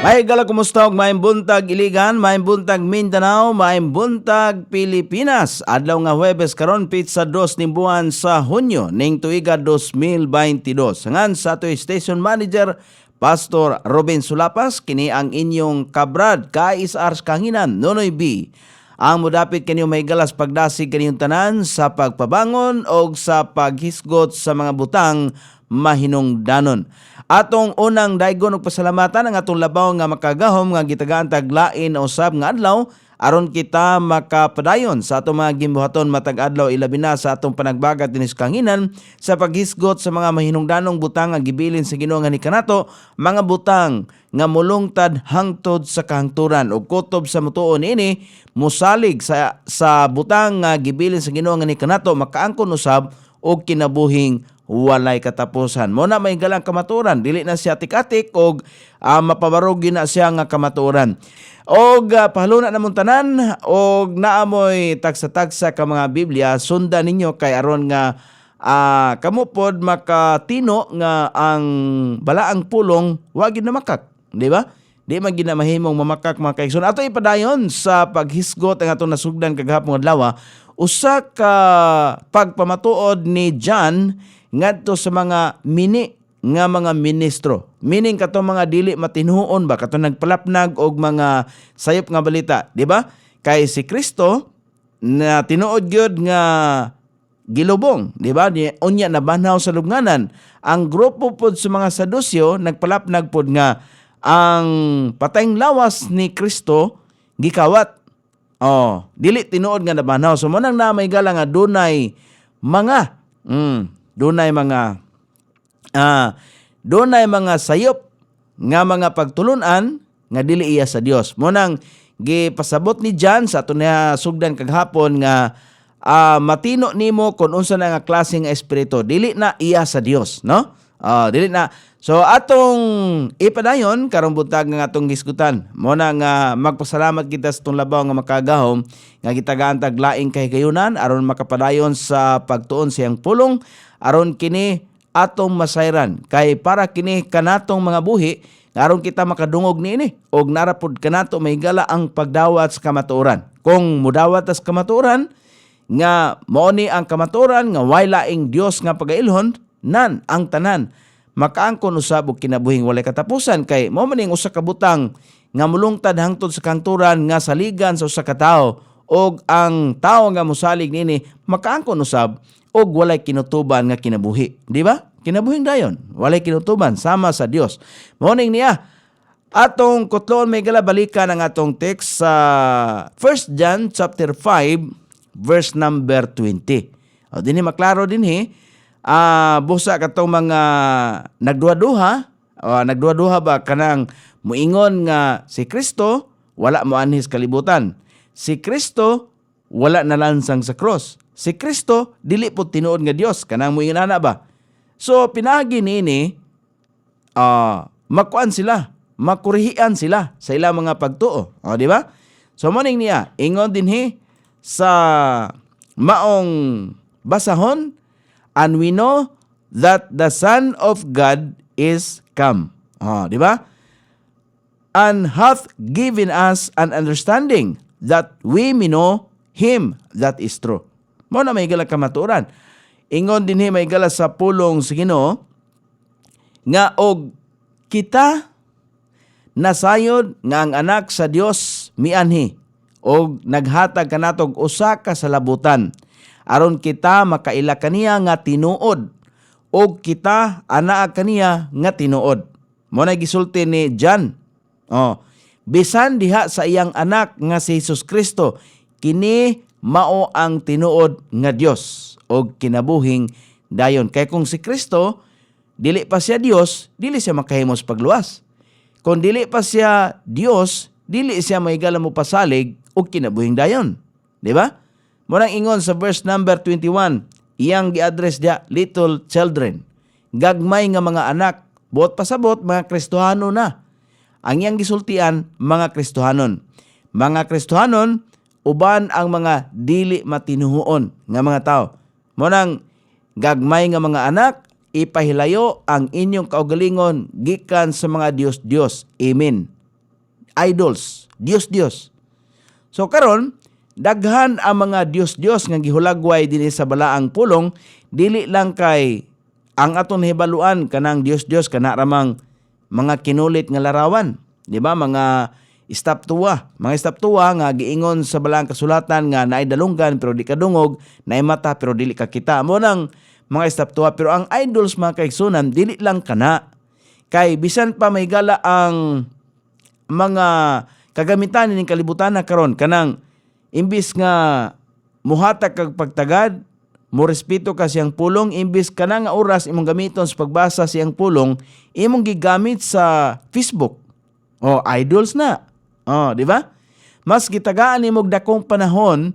May gala kumusta og maayong buntag Iligan, maayong buntag Mindanao, maayong buntag Pilipinas. Adlaw nga Huwebes karon pizza 2 ni buwan sa Hunyo ning tuiga 2022. Ngan sa atoy station manager Pastor Robin Sulapas, kini ang inyong kabrad KSR Kanginan Nonoy B. Ang mudapit kanyo may galas pagdasig kanyong tanan sa pagpabangon o sa paghisgot sa mga butang mahinungdanon. Atong unang daygon og pasalamatan ang atong labaw nga makagahom nga gitagaan taglain usab nga adlaw aron kita makapadayon sa atong mga gimbuhaton matag adlaw ilabi na sa atong panagbagat dinis Kanginan sa paghisgot sa mga mahinungdanong butang nga gibilin sa Ginoo nga ni kanato, mga butang nga mulungtad hangtod sa kahangturan ug kutob sa mutuon ini musalig sa butang nga gibilin sa Ginoo nga ni kanato makaangkon usab og kinabuhing walay katapusan. Mo na may galang kamaturan, dili na siya tik-atik og mapabarog na siya nga kamaturan. Og pahaluna namon tanan og naamoy tagsa-tagsa ka mga Biblia, sundan ninyo kay aron nga kamo pod makatino nga ang balaang pulong wa gyud na makak, di ba? Di man ginamahimong mamakak mga kaigsoon. Ato ipadayon sa paghisgot ang atong nasugdan kagahapon adlaw, usa ka pagpamatuod ni John ngadto sa mga nga mga ministro. Meaning katong mga dili matinuon ba katong nagpalapnag og mga sayop nga balita, di ba? Kay si Kristo na tinuod gyud nga gilubong, di ba? Unya nabanhaw sa lubnganan. Ang grupo pod sa mga Sadusyo nagpalapnag pod nga ang patayng lawas ni Kristo gikawat. Dili tinuod nga nabanhaw. So mo nang na may gala nga dunay mga dunay mga sayop nga mga pagtulunan nga dili iya sa Dios. Mo nang gipasabot ni John sa aton sugdan kaghapon nga matino nimo kun unsa na nga klase nga espiritu, dili na iya sa Dios, no? Dili na. So atong ipadayon karong buntag nga atong gisgutan. Mo na nga magpasalamat kita sa itong labaw nga makagahom nga gitagaan taglaing kahigayunan aron makapadayon sa pagtuon siyang pulong aron kini atong masayran kay para kini kanatong mga buhi aron kita makadungog niini og narapod kanato may gala ang pagdawat sa kamatuoran. Kung mudawat sa kamatuoran nga mao ni ang kamatuoran nga way laing Dios nga pagailhon nan ang tanan makaangkon usab og kinabuhing walay katapusan kay mao maning usa ka butang nga mulungtad hangtod sa kahangturan nga saligan sa usa ka tawo og ang tawo nga mosalig nini makaangkon usab og walay kinutuban nga kinabuhi, di ba? Kinabuhing dayon, walay kinutuban sama sa Dios. Mao ning niya atong kutloon may gala balikan ang atong text sa 1 John chapter 5 verse number 20. Dinhi maklaro dinhi busa katong mga nagduha ba kanang muingon nga si Kristo wala mo anhis kalibutan. Si Kristo wala nalansang sa cross. Si Kristo dili po tinuod nga Dios kanang muingon ana ba. So pinagi niini makuan sila, makurihian sila sa ilang mga pagtuo, di ba? So moning niya ingon dinhi sa maong basahon, and we know that the Son of God is come. Di ba? And hath given us an understanding that we may know Him that is true. Mo na may gala kamaturan. Ingon dinhi may gala sa pulong sa Ginoo nga og kita nasayod nga ang anak sa Dios mianhi og naghatag kanatog usa ka salabutan aron kita makaila kaniya nga tinuod og kita anaa kaniya nga tinuod. Mo na gisulti ni John. Bisan diha sa iyang anak nga si Jesus Kristo, kini mao ang tinuod nga Dios og kinabuhing dayon. Kay kung si Kristo dili pa siya Dios, dili siya makahimos pagluwas. Kung dili pa siya Dios, dili siya mahigala mo pasalig og kinabuhing dayon. Di ba? Murang ingon sa verse number 21, iyang gi-address dia little children. Gagmay nga mga anak, buot pasabot mga Kristohano na. Ang iyang gisultian, mga Kristohanon. Mga Kristohanon, uban ang mga dili matinuhuon nga mga tao. Murang gagmay nga mga anak, ipahilayo ang inyong kaugalingon gikan sa mga Dios-Dios. Amen. idols, Dios-Dios. So karon daghan ang mga Dios-Dios nga gihulagway dinhi sa balaang pulong, dili lang kay ang aton hibaluan kanang Dios-Dios kana ramang mga kinulit nga larawan, di ba? Mga estaptua nga giingon sa balaang kasulatan nga naay dalunggan pero di kadungog, naay mata pero dili kakita. Mo nang mga estaptua. Pero ang idols mga kaigsunan dili lang kana. Kay bisan pa may gala ang mga kagamitan ning kalibutan na karon kanang imbis nga muhatag kag pagtagad, mo respeto ka siyang pulong, imbis ka na nga oras imong gamiton sa pagbasa siyang pulong, imong gigamit sa Facebook. O, idols na. O, di ba? Mas gitagaan imong dakong panahon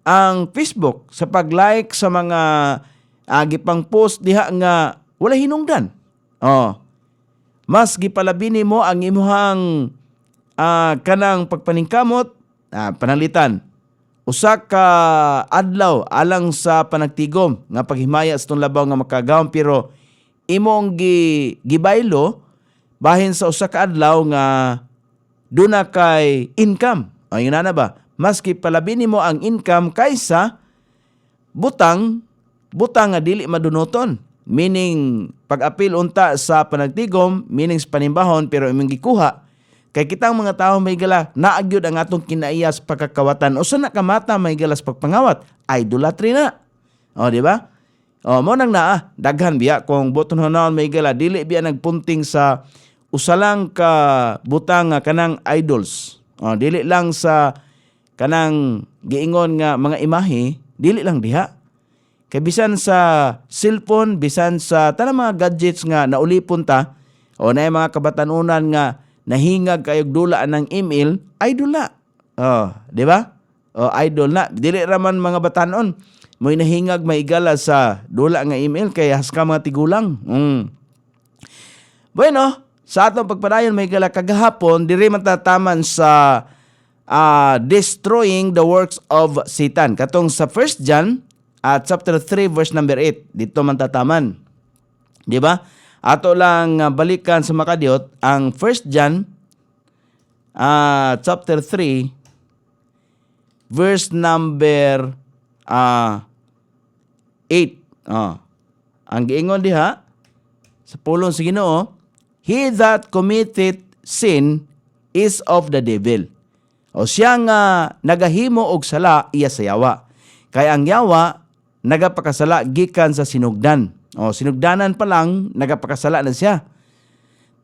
ang Facebook sa pag-like sa mga gipang post diha nga wala hinungdan. O, mas gipalabini mo ang imuhang kanang pagpaningkamot, panalitan. Usa ka adlaw alang sa panagtigom nga paghimaya sa itong labaw nga makagawon, pero imong gibaylo bahin sa usa ka adlaw nga duna kay income. Ayun na ba? Maski palabini mo ang income kaysa butang nga dili madunoton. Meaning pag-apil unta sa panagtigom, meaning sa panimbahon, pero imong gikuha. Kay kitang mga tao may gala, naagyod ang atong kinaiyas pagkakawatan. O sa nakamata may galas pagpangawat, idolatry na. O, di ba? O, mo nang daghan biya kung boton honaon may gala, dili biya nagpunting sa usalang ka butang nga kanang idols. O, dili lang sa kanang giingon nga mga imahe, dili lang diha. Kay bisan sa cellphone, bisan sa tanang mga gadgets nga naulipon ta, o na mga kabatanunan nga nahingag kayog dula ng email, idol na. Oh, di ba? Oh, idol na. Dili raman mga batanon. Mo'y nahingag maigala sa dula nga email kay haska mga tigulang. Bueno, sa atong pagpadayon maigala kagahapon, diri man tataman sa destroying the works of Satan. Katong sa 1 John chapter 3 verse number 8, dito man tataman. Di ba? Ato lang balikan sa makadiot ang 1 John chapter 3 verse number 8. Ang giingon diha sa pulong sa Ginoo, he that committeth sin is of the devil. O siya nga nagahimo og sala iya sa yawa. Kay ang yawa nagapakasala gikan sa sinugdan. O, sinugdanan pa lang, nagapakasala na siya.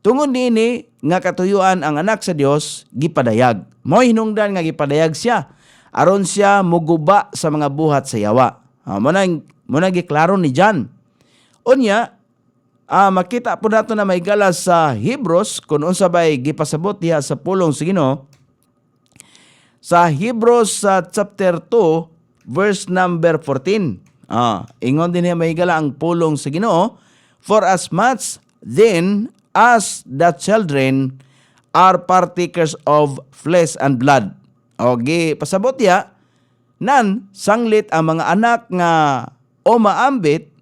Tungod niini nga katuyuan ang anak sa Dios gipadayag. Mo'y hinungdan nga gipadayag siya aron siya muguba sa mga buhat sa yawa. Mo na giklaro ni John. Unya, makita po nato na may gala sa Hebrews kung unsa bay gipasabot diha sa pulong sa Ginoo. Sa Hebrews chapter 2 verse number 14. Ingon din niya may gala ang pulong sa Ginoo, for as much then as the children are partakers of flesh and blood. Okay, pasabot ya, nan sanglit ang mga anak nga o maambit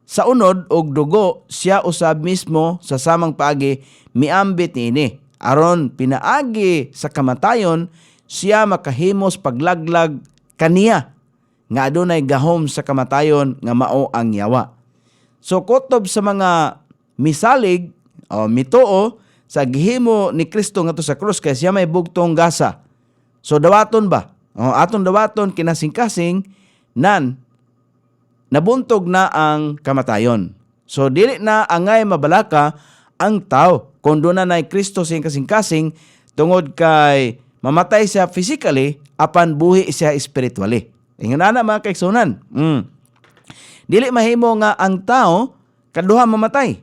sa unod og dugo, siya usab mismo sa samang paagi miambit niini. Aron pinaagi sa kamatayon, siya makahimos paglaglag kaniya nga adunay gahom sa kamatayon nga mao ang yawa. So kutob sa mga misalig o mitoo sa gihimo ni Kristo ngadto sa krus kay siya may bugtong gasa. So dawaton ba? Aton dawaton kinasing-kasing nan nabuntog na ang kamatayon. So dili na angay mabalaka ang tao kung doon na Kristo siyang kasing-kasing tungod kay mamatay siya physically apan buhi siya spiritually. Ingon na mga kaigsunan. Dili mahimo nga ang tao kaduha mamatay.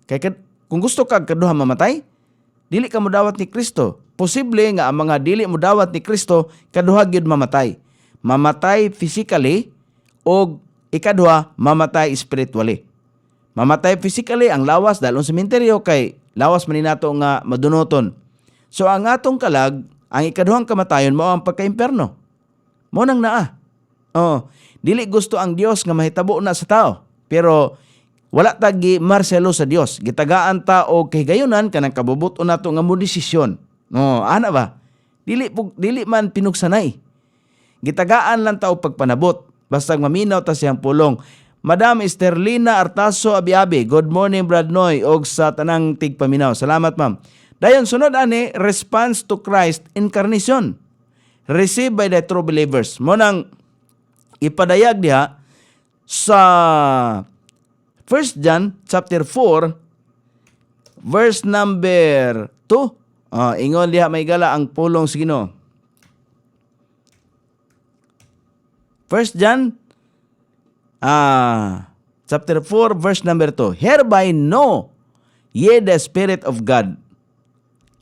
Kay kung gusto kag kaduha mamatay, dili ka modawat ni Kristo. Posible nga ang mga dili modawat ni Kristo kaduha gyud mamatay. Mamatay physically o ikaduha mamatay spiritually. Mamatay physically ang lawas dahil sa sementeryo kay lawas man nato nga madunoton. So ang atong kalag, ang ikaduhang kamatayon mao ang pagka-imperno. Mo nang dili gusto ang Dios nga mahitabo na sa tao. Pero wala tagi marselo sa Dios. Gitagaan ta og kahigayunan kanang kabubuton nato nga mo desisyon. No, ana ba? Dili man pinugsanay. Gitagaan lang tao pagpanabot. Basta maminaw ta siyang pulong. Madam Esterlina Artaso Abiabi, good morning Brad Noy, og sa tanang tigpaminaw. Salamat ma'am. Dayon sunod ani, response to Christ incarnation. Received by the true believers. Mo nang ipadayag diha sa 1 John chapter 4 verse number 2. Ingon diha may gala ang pulong sa Ginoo. 1 John chapter 4 verse number 2. Hereby know ye the Spirit of God.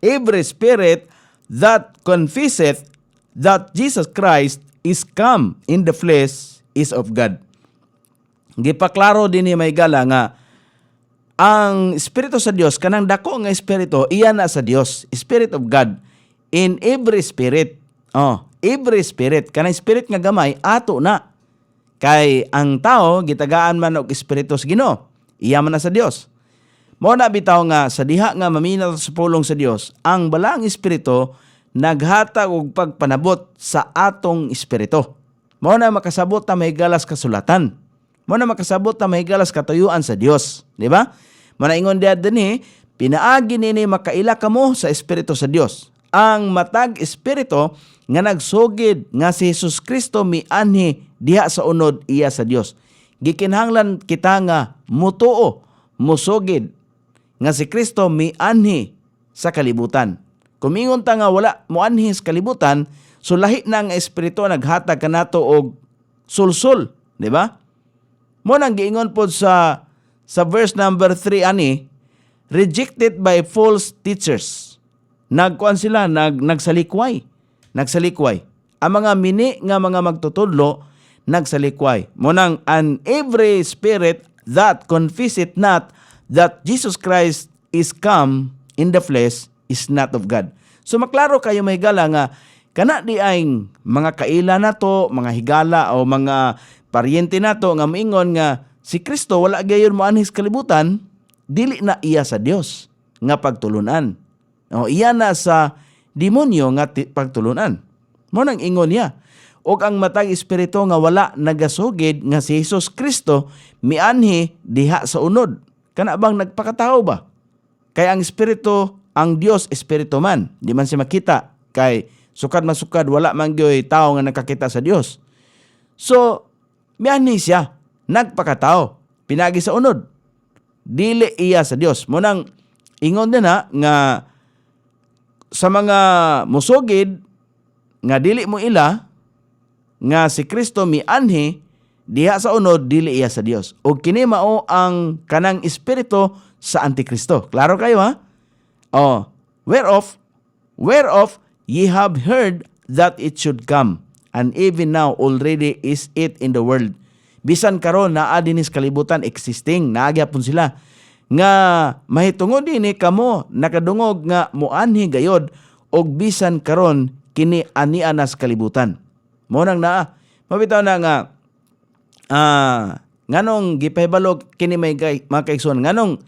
Every spirit that confesseth that Jesus Christ is come in the flesh is of God. Gipaklaro din ni may gala nga ang Espiritu sa Dios, kanang dako nga Espiritu, iyan na sa Dios, Spirit of God, in every spirit. Every spirit, kanang spirit nga gamay, ato na. Kay ang tao, gitagaan man og Espiritu sa Ginoo, iya man na sa Dios. Mao na bitaw nga, sa diha nga maminaw sa pulong sa Dios, ang balang Espiritu, naghatag og pagpanabot sa atong espiritu. Mao na makasabot ta mahigalas kasulatan. Mao na makasabot ta mahigalas katuyuan sa Dios, di ba? Manaingon diha dinhi, pinaagi nini makaila kamo sa espiritu sa Dios. Ang matag espiritu nga nagsugid nga si Jesus Kristo mianhi diha sa unod iya sa Dios. Gikinahanglan kita nga mutuo, musugid nga si Kristo mianhi sa kalibutan. Kumingon ta nga wala moanhi sa kalibutan, so lahi na nga espiritu naghatag kanato og sulsul, di ba? Mo nang giingon pod sa verse number 3 ani, rejected by false teachers. Nagkuan sila, nagsalikway. Ang mga mini nga mga magtutudlo, nagsalikway. Mo nang, and every spirit that confesseth not that Jesus Christ is come in the flesh is not of God. So maklaro kayo may gala nga, kana di ay mga kaila nato, mga higala o mga paryente nato nga moingon nga si Kristo wala gayon mo anhis kalibutan, dili na iya sa Dios nga pagtulunan. Iya na sa demonyo nga pagtulunan. Mo nang ingon niya. Og ang matag espiritu nga wala nagasugid nga si Jesus Kristo mianhi diha sa unod. Kana bang nagpakatao ba? Kay ang espiritu, ang Dios espiritu man, di man siya makita. Kay sukad masukad wala man gyoy tao nga nakakita sa Dios. So mianhi siya, nagpakatao, pinagi sa unod. Dili iya sa Dios. Munang ingon din nga sa mga musugid nga dili mo ila nga si Kristo mianhi diha sa unod dili iya sa Dios. O kini mao ang kanang espiritu sa Antikristo. Klaro kayo ha? Whereof ye have heard that it should come, and even now already is it in the world. Bisan karon naa dinis kalibutan existing, naagyapon sila nga mahitungod dinhi kamo nakadungog nga muanhi gayod og bisan karon kini ani-anas kalibutan. Mo nang naa mabitaw na nga nganong gipahibalog kini may mga kaigsoon, nganong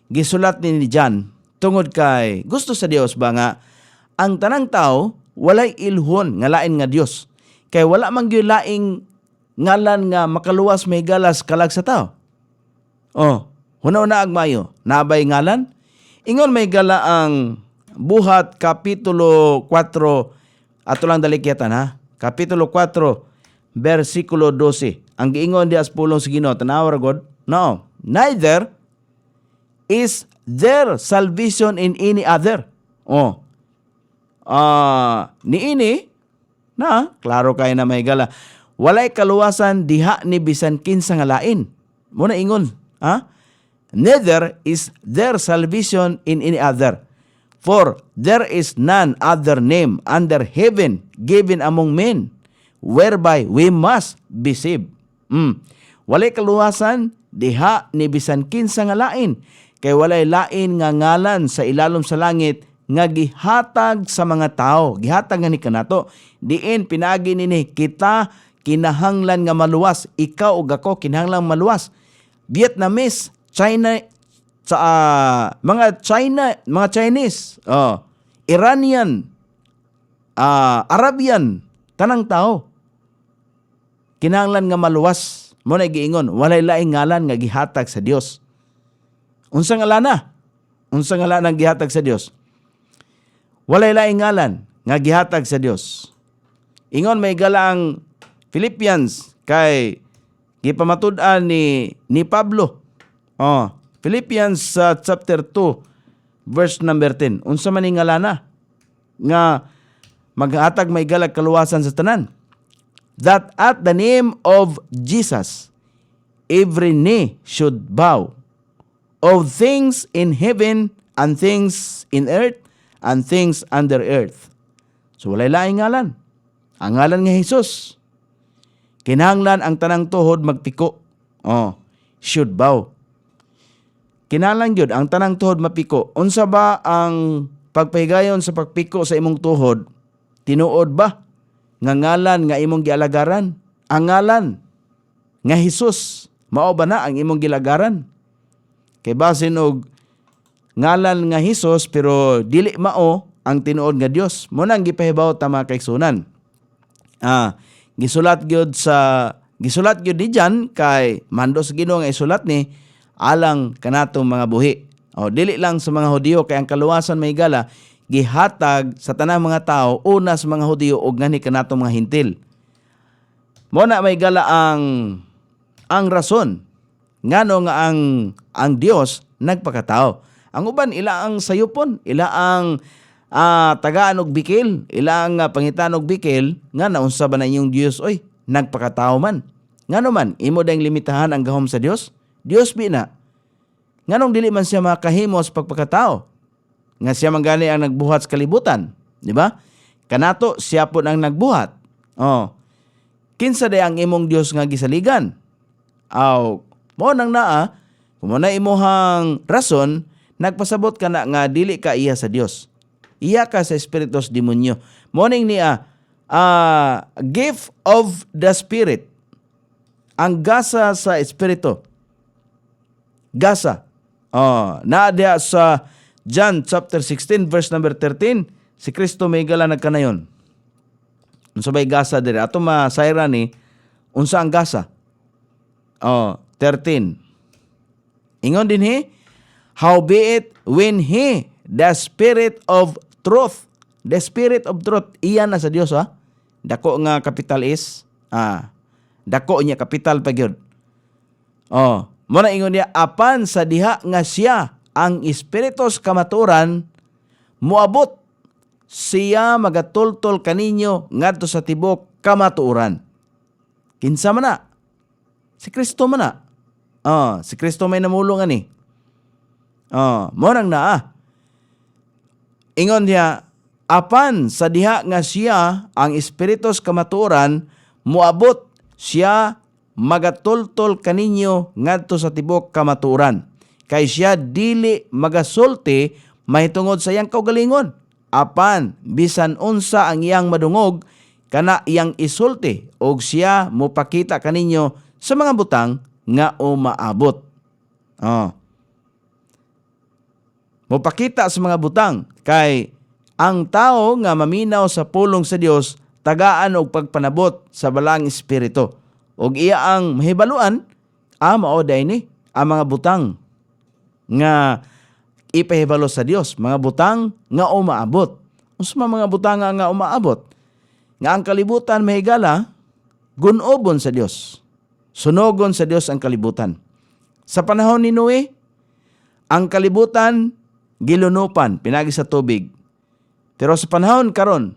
gisulat ni John tungod kay gusto sa Dios ba nga ang tanang tao walay ilhon nga lain nga Dios. Kay wala man gyud laing ngalan nga makaluwas may galas kalag sa tao. Hunaw na agmayo, nabay ngalan? Ingon may gala ang Buhat Kapitulo 4, ato lang dalikyatan ha. Kapitulo 4, versikulo 12. Ang giingon di as pulong sa Ginoo, tanawar God? No, neither is there salvation in any other. Niini, na, klaro kayo na may gala. Walay kaluwasan diha ni bisan kinsa nga lain. Muna ingon, ha? Neither is there salvation in any other. For there is none other name under heaven given among men whereby we must be saved. Walay kaluwasan diha ni bisan kinsa nga lain. Kay walay lain nga ngalan sa ilalom sa langit nga gihatag sa mga tao. Gihatag nga ni kanato. Diin pinagi nini kita kinahanglan nga maluwas. Ikaw ug ako kinahanglan maluwas. Vietnamese, China, mga Chinese, Iranian, Arabian, tanang tao. Kinahanglan nga maluwas. Mo na giingon, walay laing ngalan nga gihatag sa Dios. Unsa ngalana? Unsa ngalan ang gihatag sa Dios? Walay laing ngalan nga gihatag sa Dios. Ingon may galang Philippians kay gipamatud-an ni Pablo. Philippians chapter 2 verse number 10. Unsa man ning ngalana nga maghatag may galag kaluwasan sa tanan? That at the name of Jesus, every knee should bow, of things in heaven and things in earth and things under earth. So walay laing ngalan. Ang ngalan nga Jesus. Kinahanglan ang tanang tuhod magpiko. Should bow. Kinahanglan gyud ang tanang tuhod mapiko. Unsa ba ang pagpahigayon sa pagpiko sa imong tuhod? Tinuod ba nga ngalan nga imong gialagaran? Ang ngalan nga Jesus, mao ba na ang imong gilagaran? Kay basin og ngalan nga Jesus pero dili mao ang tinuod nga Dios. Mo nang gipahibaw ta mga kaigsunan. Gisulat gyud di diyan kay mando sa Ginoo nga isulat ni alang kanatong mga buhi. Dili lang sa mga Hudiyo kay ang kaluwasan may gala gihatag sa tanang mga tao, una sa mga Hudiyo ug ngani kanatong mga Hintil. Mo na may gala ang rason ngano nga ang Dios nagpakatao. Ang uban ila ang sayupon, ila ang tagaan og bikil, ila ang pangitan og bikil nga naunsa ba na inyong Dios oy nagpakatao man. Ngano man imo dayang limitahan ang gahom sa Dios? Dios bina. Nganong dili man siya makahimo sa pagpakatao? Nga siya man gani ang nagbuhat sa kalibutan, di ba? Kanato siya po ang nagbuhat. Kinsa day ang imong Dios nga gisaligan? Mo nang naa, kung na imuhang rason, nagpasabot ka na nga dili ka iya sa Dios. Iya ka sa espiritos demonyo. Morning niya, gift of the Spirit. Ang gasa sa espiritu. Gasa. Naadya sa John chapter 16 verse number 13, si Kristo may gala nagkanayon. Unsa bay gasa diri? Ato masayra ni unsa ang gasa? 13. Ingon din howbeit when he, the Spirit of truth, the Spirit of truth, iyan na sa Dios Dako nga capital is, dako niya capital pa gyud. Mo na ingon niya apan sa diha nga siya ang espiritos kamaturan moabot siya magatultol kaninyo ngadto sa tibok kamatuoran. Kinsa man na? Si Kristo man na. Si Kristo may namulong ani. Mo nang naa. Ingon niya apan sa diha nga siya ang espiritos kamatuoran moabot siya magatultol kaninyo ngadto sa tibok kamatuoran. Kay siya dili magasulti mahitungod sa iyang kaugalingon. Apan bisan unsa ang iyang madungog kana iyang isulti og siya mopakita kaninyo sa mga butang nga umaabot. Mopakita sa mga butang kay ang tao nga maminaw sa pulong sa Dios tagaan og pagpanabot sa balang espiritu. Og iya ang mahibaluan mao ni ang mga butang nga ipahibalo sa Dios, mga butang nga umaabot. Unsa mga butang nga umaabot? Nga ang kalibutan mahigala gunobon sa Dios. Sunogon sa Dios ang kalibutan. Sa panahon ni Noe, ang kalibutan gilunupan pinagi sa tubig. Pero sa panahon karon,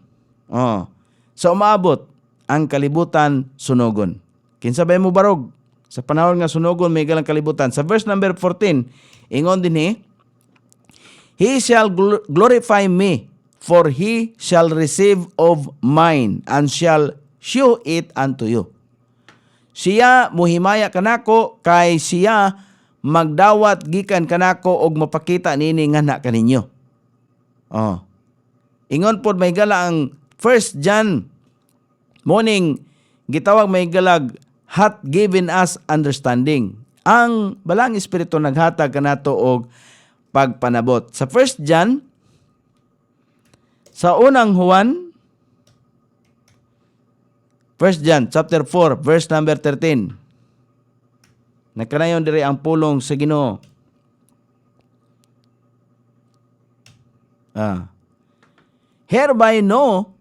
sa umaabot ang kalibutan sunogon. Kinsa bay mo barog? Sa panahon nga sunogon may galang kalibutan. Sa verse number 14, ingon din He shall glorify me, for he shall receive of mine, and shall shew it unto you. Siya muhimaya kanako, kay siya magdawat gikan kanako og mapakita nini nga na kaninyo. Ingon pod may gala ang 1 John morning gitawag may galag hath given us understanding. Ang balang espiritu naghatag kanato og pagpanabot. Sa 1 John Sa unang Juan, 1 John chapter 4 verse number 13. Nakanayon diri ang pulong sa Ginoo. Hereby know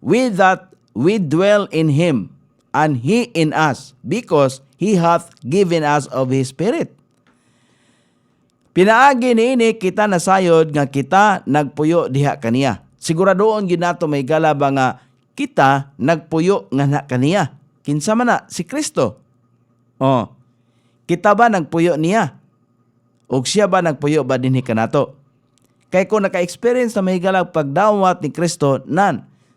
we that we dwell in him, and he in us, because he hath given us of his Spirit. Pinaagi niini kita nasayod nga kita nagpuyo diha kaniya. Siguradoon gyud nato may galaba nga kita nagpuyo nga na kaniya. Kinsa man na si Kristo. Kita ba nagpuyo niya? O siya ba nagpuyo ba dinhi kanato? Kay kung naka-experience na may galag pagdawat ni Kristo,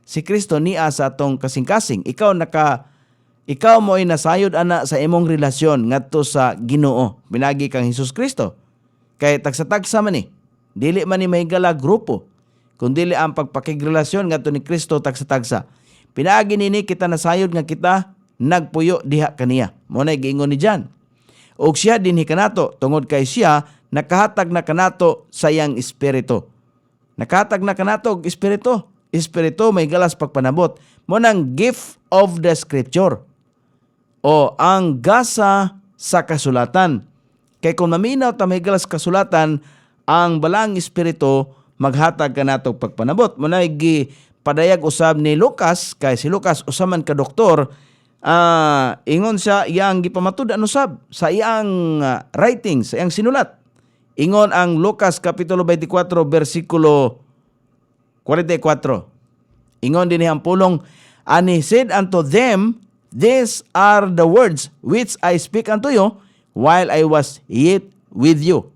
si Kristo niya sa atong kasing-kasing. Ikaw mo ay nasayod ana sa imong relasyon ngadto sa Ginoo. Pinagi kang Hesus Kristo. Kay tagsa-tagsa man ni. Dili man ni may galag grupo. Kundi ang pagpakigrelasyon ngadto ni Kristo tagsa-tagsa. Pinaagi nini kita nasayod nga kita nagpuyo diha kaniya. Mo na giingon ni John. Og siya dinhi kanato tungod kay siya nakahatag na kanato sa iyang espiritu. Nakahatag na kanato og espiritu. Espiritu may galas pagpanabot. Mo nang gift of the scripture. O ang gasa sa kasulatan. Kay kung maminaw ta may galas kasulatan, ang balang espiritu maghatag kanato og pagpanabot. Mo na padayag usab ni Lucas, kay si Lucas usaman ka doktor, ingon siya iyang gipamatud-an usab sa iyang writing, sa iyang sinulat. Ingon ang Lucas kapitulo 24 versikulo 44. Ingon din ang pulong, and he said unto them, these are the words which I speak unto you while I was yet with you,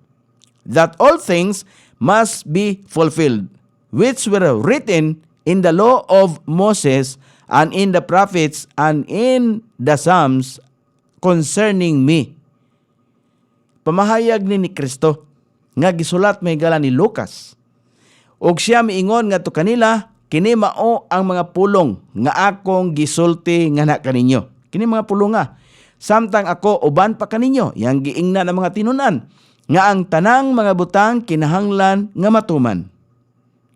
that all things must be fulfilled, which were written in the law of Moses and in the prophets and in the Psalms concerning me. Pamahayag ni Kristo nga gisulat may gala ni Lucas. Og siya miingon nga to kanila, kini mao ang mga pulong nga akong gisulti nga na kaninyo. Kini mga pulong nga. Samtang ako uban pa kaninyo, yang giingna ng mga tinunan, nga ang tanang mga butang kinahanglan nga matuman.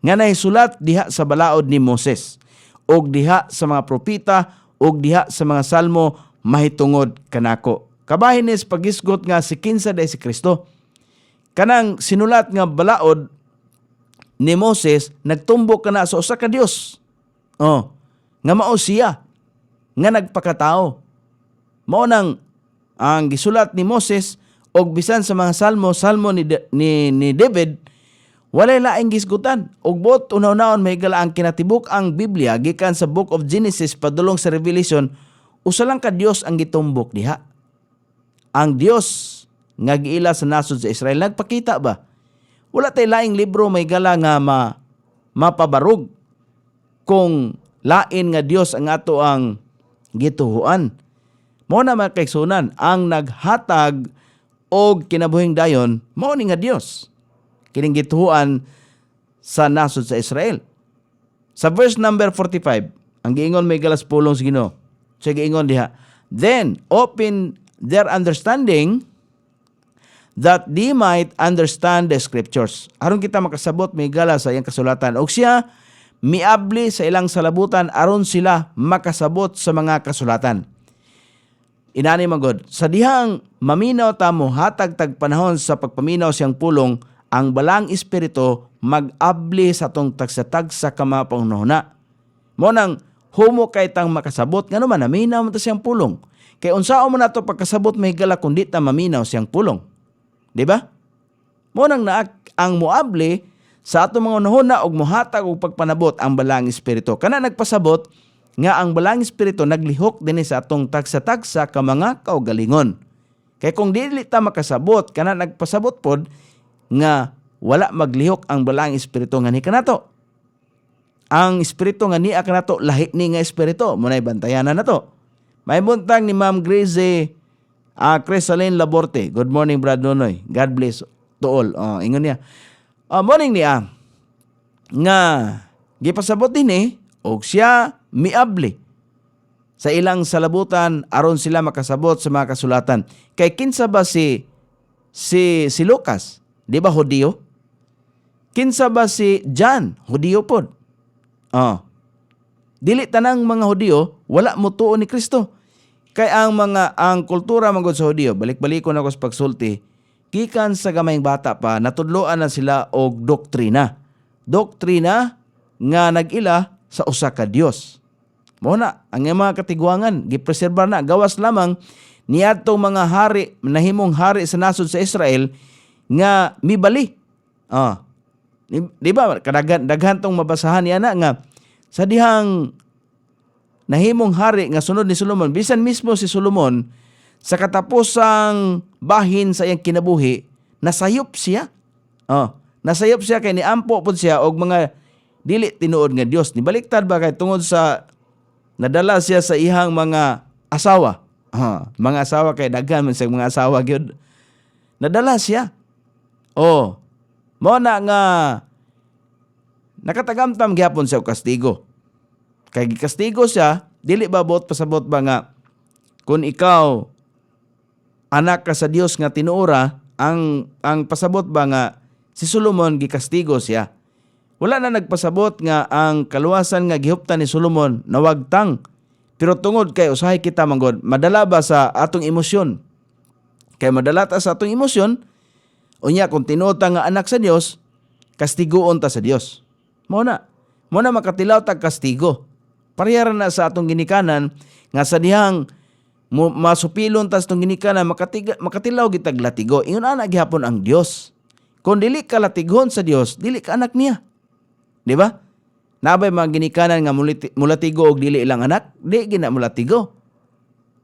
Nga naisulat diha sa balaod ni Moses, og diha sa mga propita, og diha sa mga salmo mahitungod kanako. Kabahin is pagisgot nga si kinsa day si Kristo. Kanang sinulat nga balaod ni Moses nagtumbok kana sa usa ka Dios. Nga mao siya nga nagpakatao. Mao nang ang gisulat ni Moses og bisan sa mga salmo ni David, walay laing gisgutan. Og bot unaw-unahon may gala ang kinatibuk ang Biblia gikan sa Book of Genesis padulong sa Revelation, usa lang ka Dios ang gitumbok diha. Ang Dios nga giila sa nasod sa Israel nagpakita ba? Wala tay laing libro may gala nga mapabarug kung lain nga Dios ang ato ang gituhuan. Mao na mga kaigsunan, ang naghatag og kinabuhing dayon mao ni nga Dios. Kining gituhuan sa nasod sa Israel. Sa verse number 45, ang giingon may galas pulong sa Ginoo. Siya giingon diha, then open their understanding that they might understand the scriptures. Aron kita makasabot may gala sa iyang kasulatan. Og siya miabli sa ilang salabutan aron sila makasabot sa mga kasulatan. Inani magod, sa dihang maminaw ta mo hatag tag panahon sa pagpaminaw siyang pulong, ang balang espiritu mag-abli sa tong tagsatagsa ka mga pangunahuna. Mo nang humo kay tang makasabot ngano man naminaw mo ta siyang pulong. Kay unsao mo nato pagkasabot may gala kundi ta maminaw siyang pulong. Di ba? Mo nang ang muabli sa ato mga unahuna og mohatag og pagpanabot ang balang espiritu. Kana nagpasabot nga ang balang espiritu naglihok dinhi sa atong tagsa-tagsa ka mga kaugalingon. Kay kung dili ta makasabot kana nagpasabot pod nga wala maglihok ang balang espiritu nga ni kanato. Ang espiritu nga niya kanato lahi ni nga espiritu, mo nay bantayan na to. May buntag ni Ma'am Grace Crisaline Laborte. Good morning, Brad Nonoy. God bless to all. Ingon niya. Morning niya. Nga gipasabot din og siya miabli sa ilang salabutan aron sila makasabot sa mga kasulatan. Kay kinsa ba si Lucas? Di ba Hudiyo? Kinsa ba si John? Hudiyo pod. Oh. Dili tanang mga Hudiyo wala mo tuo ni Kristo. Kay ang kultura manggod sa Hudiyo, balik-balikon ako sa pagsulti, gikan sa gamayng bata pa natudloan na sila og doktrina. Doktrina nga nag-ila sa usa ka Dios. Mao na ang mga katigwangan gipreserbar na gawas lamang niadtong mga hari nahimong hari sa nasod sa Israel nga mibali. Di ba daghan tong mabasahan niya na nga sa dihang nahimong hari nga sunod ni Solomon, bisan mismo si Solomon sa katapusang bahin sa iyang kinabuhi, nasayop siya. Nasayop siya kay niampo pud siya og mga dili tinuod nga Dios. Nibaliktad ba kay tungod sa nadala siya sa ihang mga asawa. Mga asawa kay daghan man sa mga asawa gyud. Nadala siya. Mao na nga nakatagamtam gyapon siya og kastigo. Kay gikastigo siya, dili ba bot pasabot ba nga kung ikaw anak ka sa Dios nga tinuora, ang pasabot ba nga si Solomon gikastigo siya. Wala na nagpasabot nga ang kaluwasan nga gihuptan ni Solomon nawagtang. Pero tungod kay usahay kita manggod, madala ba sa atong emosyon? Kay madala ta sa atong emosyon, unya kung tinuod ta nga anak sa Dios, kastigoon ta sa Dios. Mao na makatilaw tag kastigo. Parehara na sa atong ginikanan nga sa dihang masupilon tas tong ginikanan makatilaw gitag latigo. Ingon ana gihapon ang Dios. Kung dili ka latigon sa Dios, dili ka anak niya. Di ba? Nabay mga ginikanan nga mulatigo og dili ilang anak, di gina mulatigo.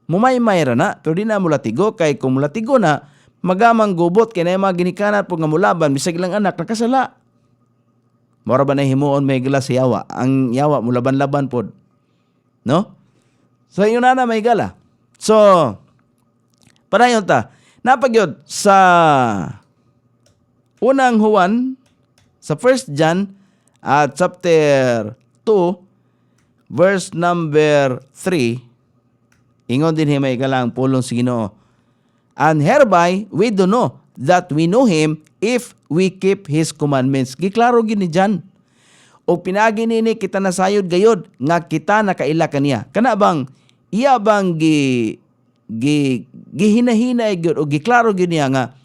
Mumay-may ra na, pero di na mulatigo kay kung mulatigo na magamang gubot kay na mga ginikanan po nga mulaban bisag ilang anak nakasala. Mora ba na himuon may gala sa yawa? Ang yawa mulaban-laban pod. No? So yun na may gala. So padayon ta. Napagyod sa unang Juan sa 1 John chapter 2 verse number 3, ingon din himay galang pulong sa Ginoo. And hereby we do know that we know Him if we keep His commandments. Giklaro gini John. O pinagi nini kita nasayod gayod nga kita nakaila kaniya. Kana bang iya bang gihinahinay gyud o giklaro gyud niya nga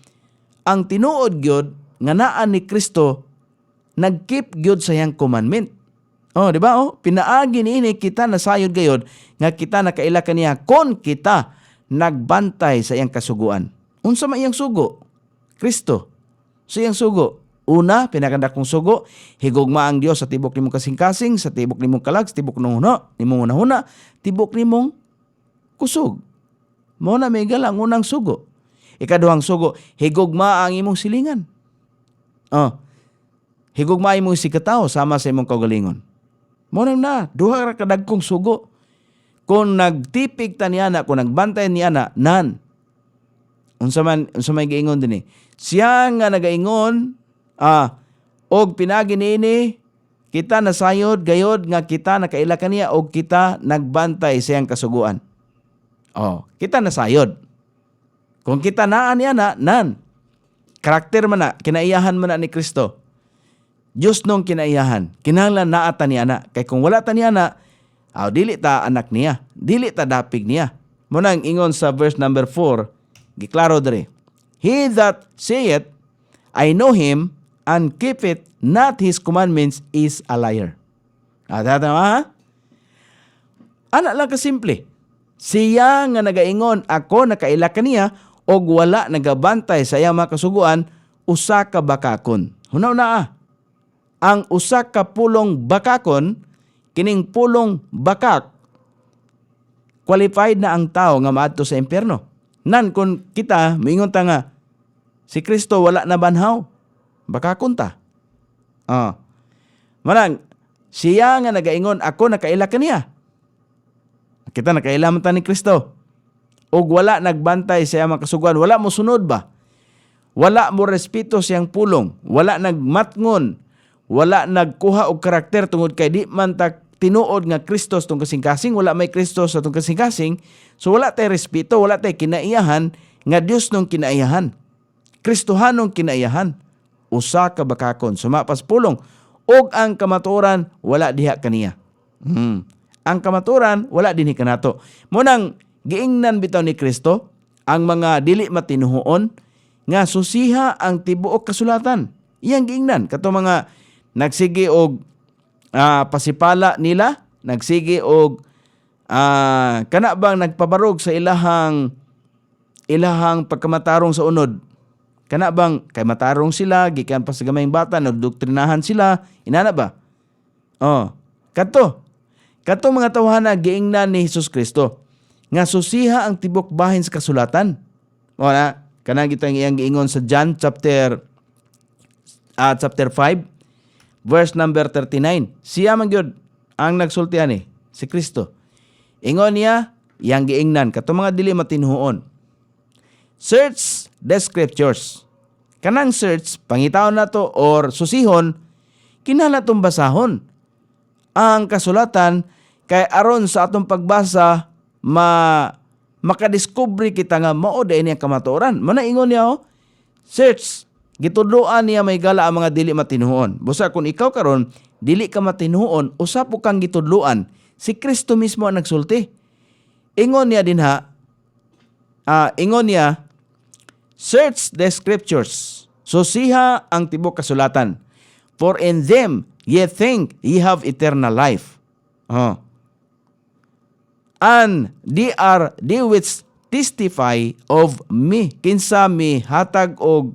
ang tinuod gyud nga naa ni Kristo nagkeep gyud sa iyang commandment. Di ba? Pinaagi niini kita nasayod gayod nga kita nakaila kaniya kon kita nagbantay sa iyang kasuguan. Unsa man iyang sugo? Kristo. Sa iyang sugo. Una, pinakandakong sugo, higugma ang Dios sa tibok nimong kasing-kasing, sa tibok nimong kalag, sa tibok nimong hunahuna, tibok nimong kusog. Mao na may galang unang sugo. Ikaduhang sugo, higugma ang imong silingan. Higugma imong sikataw sama sa imong kaugalingon. Mao na duha ra kadagkong sugo. Kung nagtipig ta niya na, kung nagbantay niya na, nan. Unsa may giingon din siya nga nagaingon, og pinagi niini, kita nasayod gayod nga kita nakaila kaniya og kita nagbantay sa iyang kasuguan. Kita nasayod. Kung kita naa niya na, nan. Karakter man na, kinaiyahan man na ni Kristo. Diyos nung kinaiyahan. Kinahanglan naa ta niya na. Kay kung wala ta niya na, dili ta anak niya. Dili ta dapig niya. Munang ingon sa verse number 4, giklaro dere. He that saith, I know Him, and keepeth not His commandments is a liar. Ana lang kasimple. Siya nga nagaingon, ako nakaila kaniya, og wala nagabantay sa iyang mga kasuguan, usa ka bakakon. Hunaw na ang usa ka pulong bakakon, kining pulong bakak, qualified na ang tao nga maadto sa impyerno. Nan kung kita, mingon ta nga, si Kristo wala na banhaw, bakakon ta. Manang, siya nga nagaingon, ako nakaila kaniya. Kita nakaila man ta ni Kristo. O wala nagbantay sa iyang kasuguan, wala mo sunod ba? Wala mo respeto siyang pulong, wala nagmatngon, wala nagkuha og karakter tungod kay di man ta tinuod nga Kristos tong kasing-kasing, wala may Kristos sa tong kasing-kasing, so wala tay respeto, wala tay kinaiyahan nga Dios nung kinaiyahan. Kristohanong kinaiyahan. Usa ka bakakon, sumapas pulong, og ang kamatuoran wala diha kaniya. Ang kamatuoran wala dinhi kanato. Munang giingnan bitaw ni Kristo ang mga dili matinuhoon nga susiha ang tibuok kasulatan. Iyang giingnan kato mga nagsige og pasipala nila, nagsige og kana bang nagpabarog sa ilahang pagkamatarong sa unod. Kana bang kay matarong sila, gikan pa sa gamayng bata, nagdoktrinahan sila, inana ba? Kato mga tawhana giingnan ni Hesus Kristo nga susiha ang tibok bahin sa kasulatan. Wala, kanang gitang iyang giingon sa John chapter 5 verse number 39. Siya man gyud ang nagsultihan si Kristo. Ingon niya, iyang giingnan kato mga dili matinuon. Search the scriptures. Kanang search, pangitaon nato or susihon, kinahanglan natong basahon ang kasulatan kay aron sa atong pagbasa makadiscovery kita nga mao dayon ang kamatuoran. Mao na ingon niya search, gitudloan niya may gala ang mga dili matinuon. Busa kung ikaw karon dili ka matinuon, usap kang gitudloan. Si Kristo mismo ang nagsulti. Ingon niya dinha, search the scriptures, susiha ang tibok kasulatan, for in them ye think ye have eternal life. And they are they which testify of me. Kinsa mi hatag og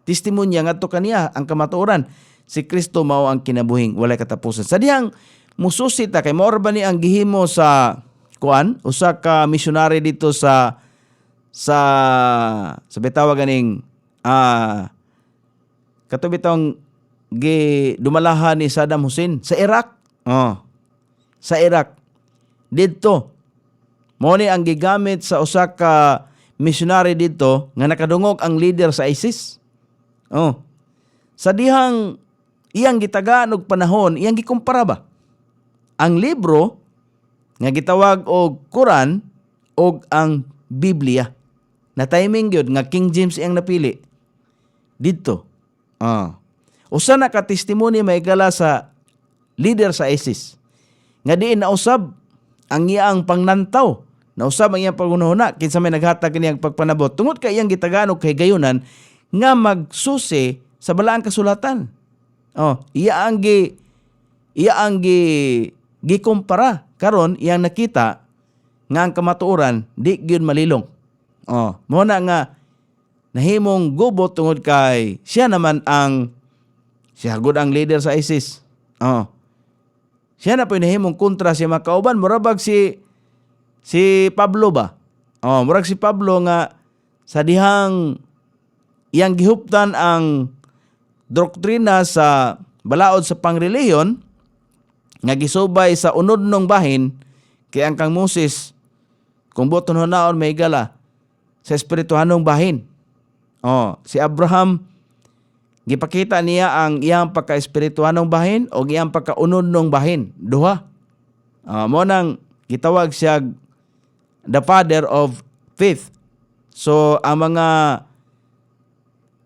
testimonya ngadto kaniya ang kamatuoran. Si Kristo mao ang kinabuhing walay katapusan. Sa dihang mususita kay mao ba ni ang gihimo sa usa ka missionary dito sa bitaw ganing kato bitong dumalahan ni Saddam Hussein sa Iraq. Sa Iraq dito mo ni ang gigamit sa usa ka missionary dito nga nakadungog ang leader sa ISIS. Sa dihang iyang gitagaan og panahon, iyang gikumpara ba ang libro nga gitawag og Quran og ang Biblia. Na timing gyud nga King James iyang napili dito. Usa na ka testimony maigala sa leader sa ISIS nga diin nausab ang iyang pangnantaw, nausab ang iyang pagunahuna kinsa may naghatag kaniyang pagpanabot tungod kay iyang gitagaan og kahigayunan nga magsusi sa balaang kasulatan. Iya ang gikumpara karon iyang nakita nga ang kamatuoran di gyud malilong. Mo na nga nahimong gubot tungod kay siya gud ang leader sa ISIS. Siya na po nahimong kontra siya makauban murabag si Pablo ba. Murag si Pablo nga sa dihang iyang gihuptan ang doktrina sa balaod sa pangreliyon nga gisubay sa unodnong bahin kay ang kang Moses kung boton hunaon may gala sa espirituhanong bahin. Si Abraham gipakita niya ang iyang pagka-espirituhanong bahin o iyang pagkaunodnong bahin. Duha. Mo nang gitawag siya the father of faith. So ang mga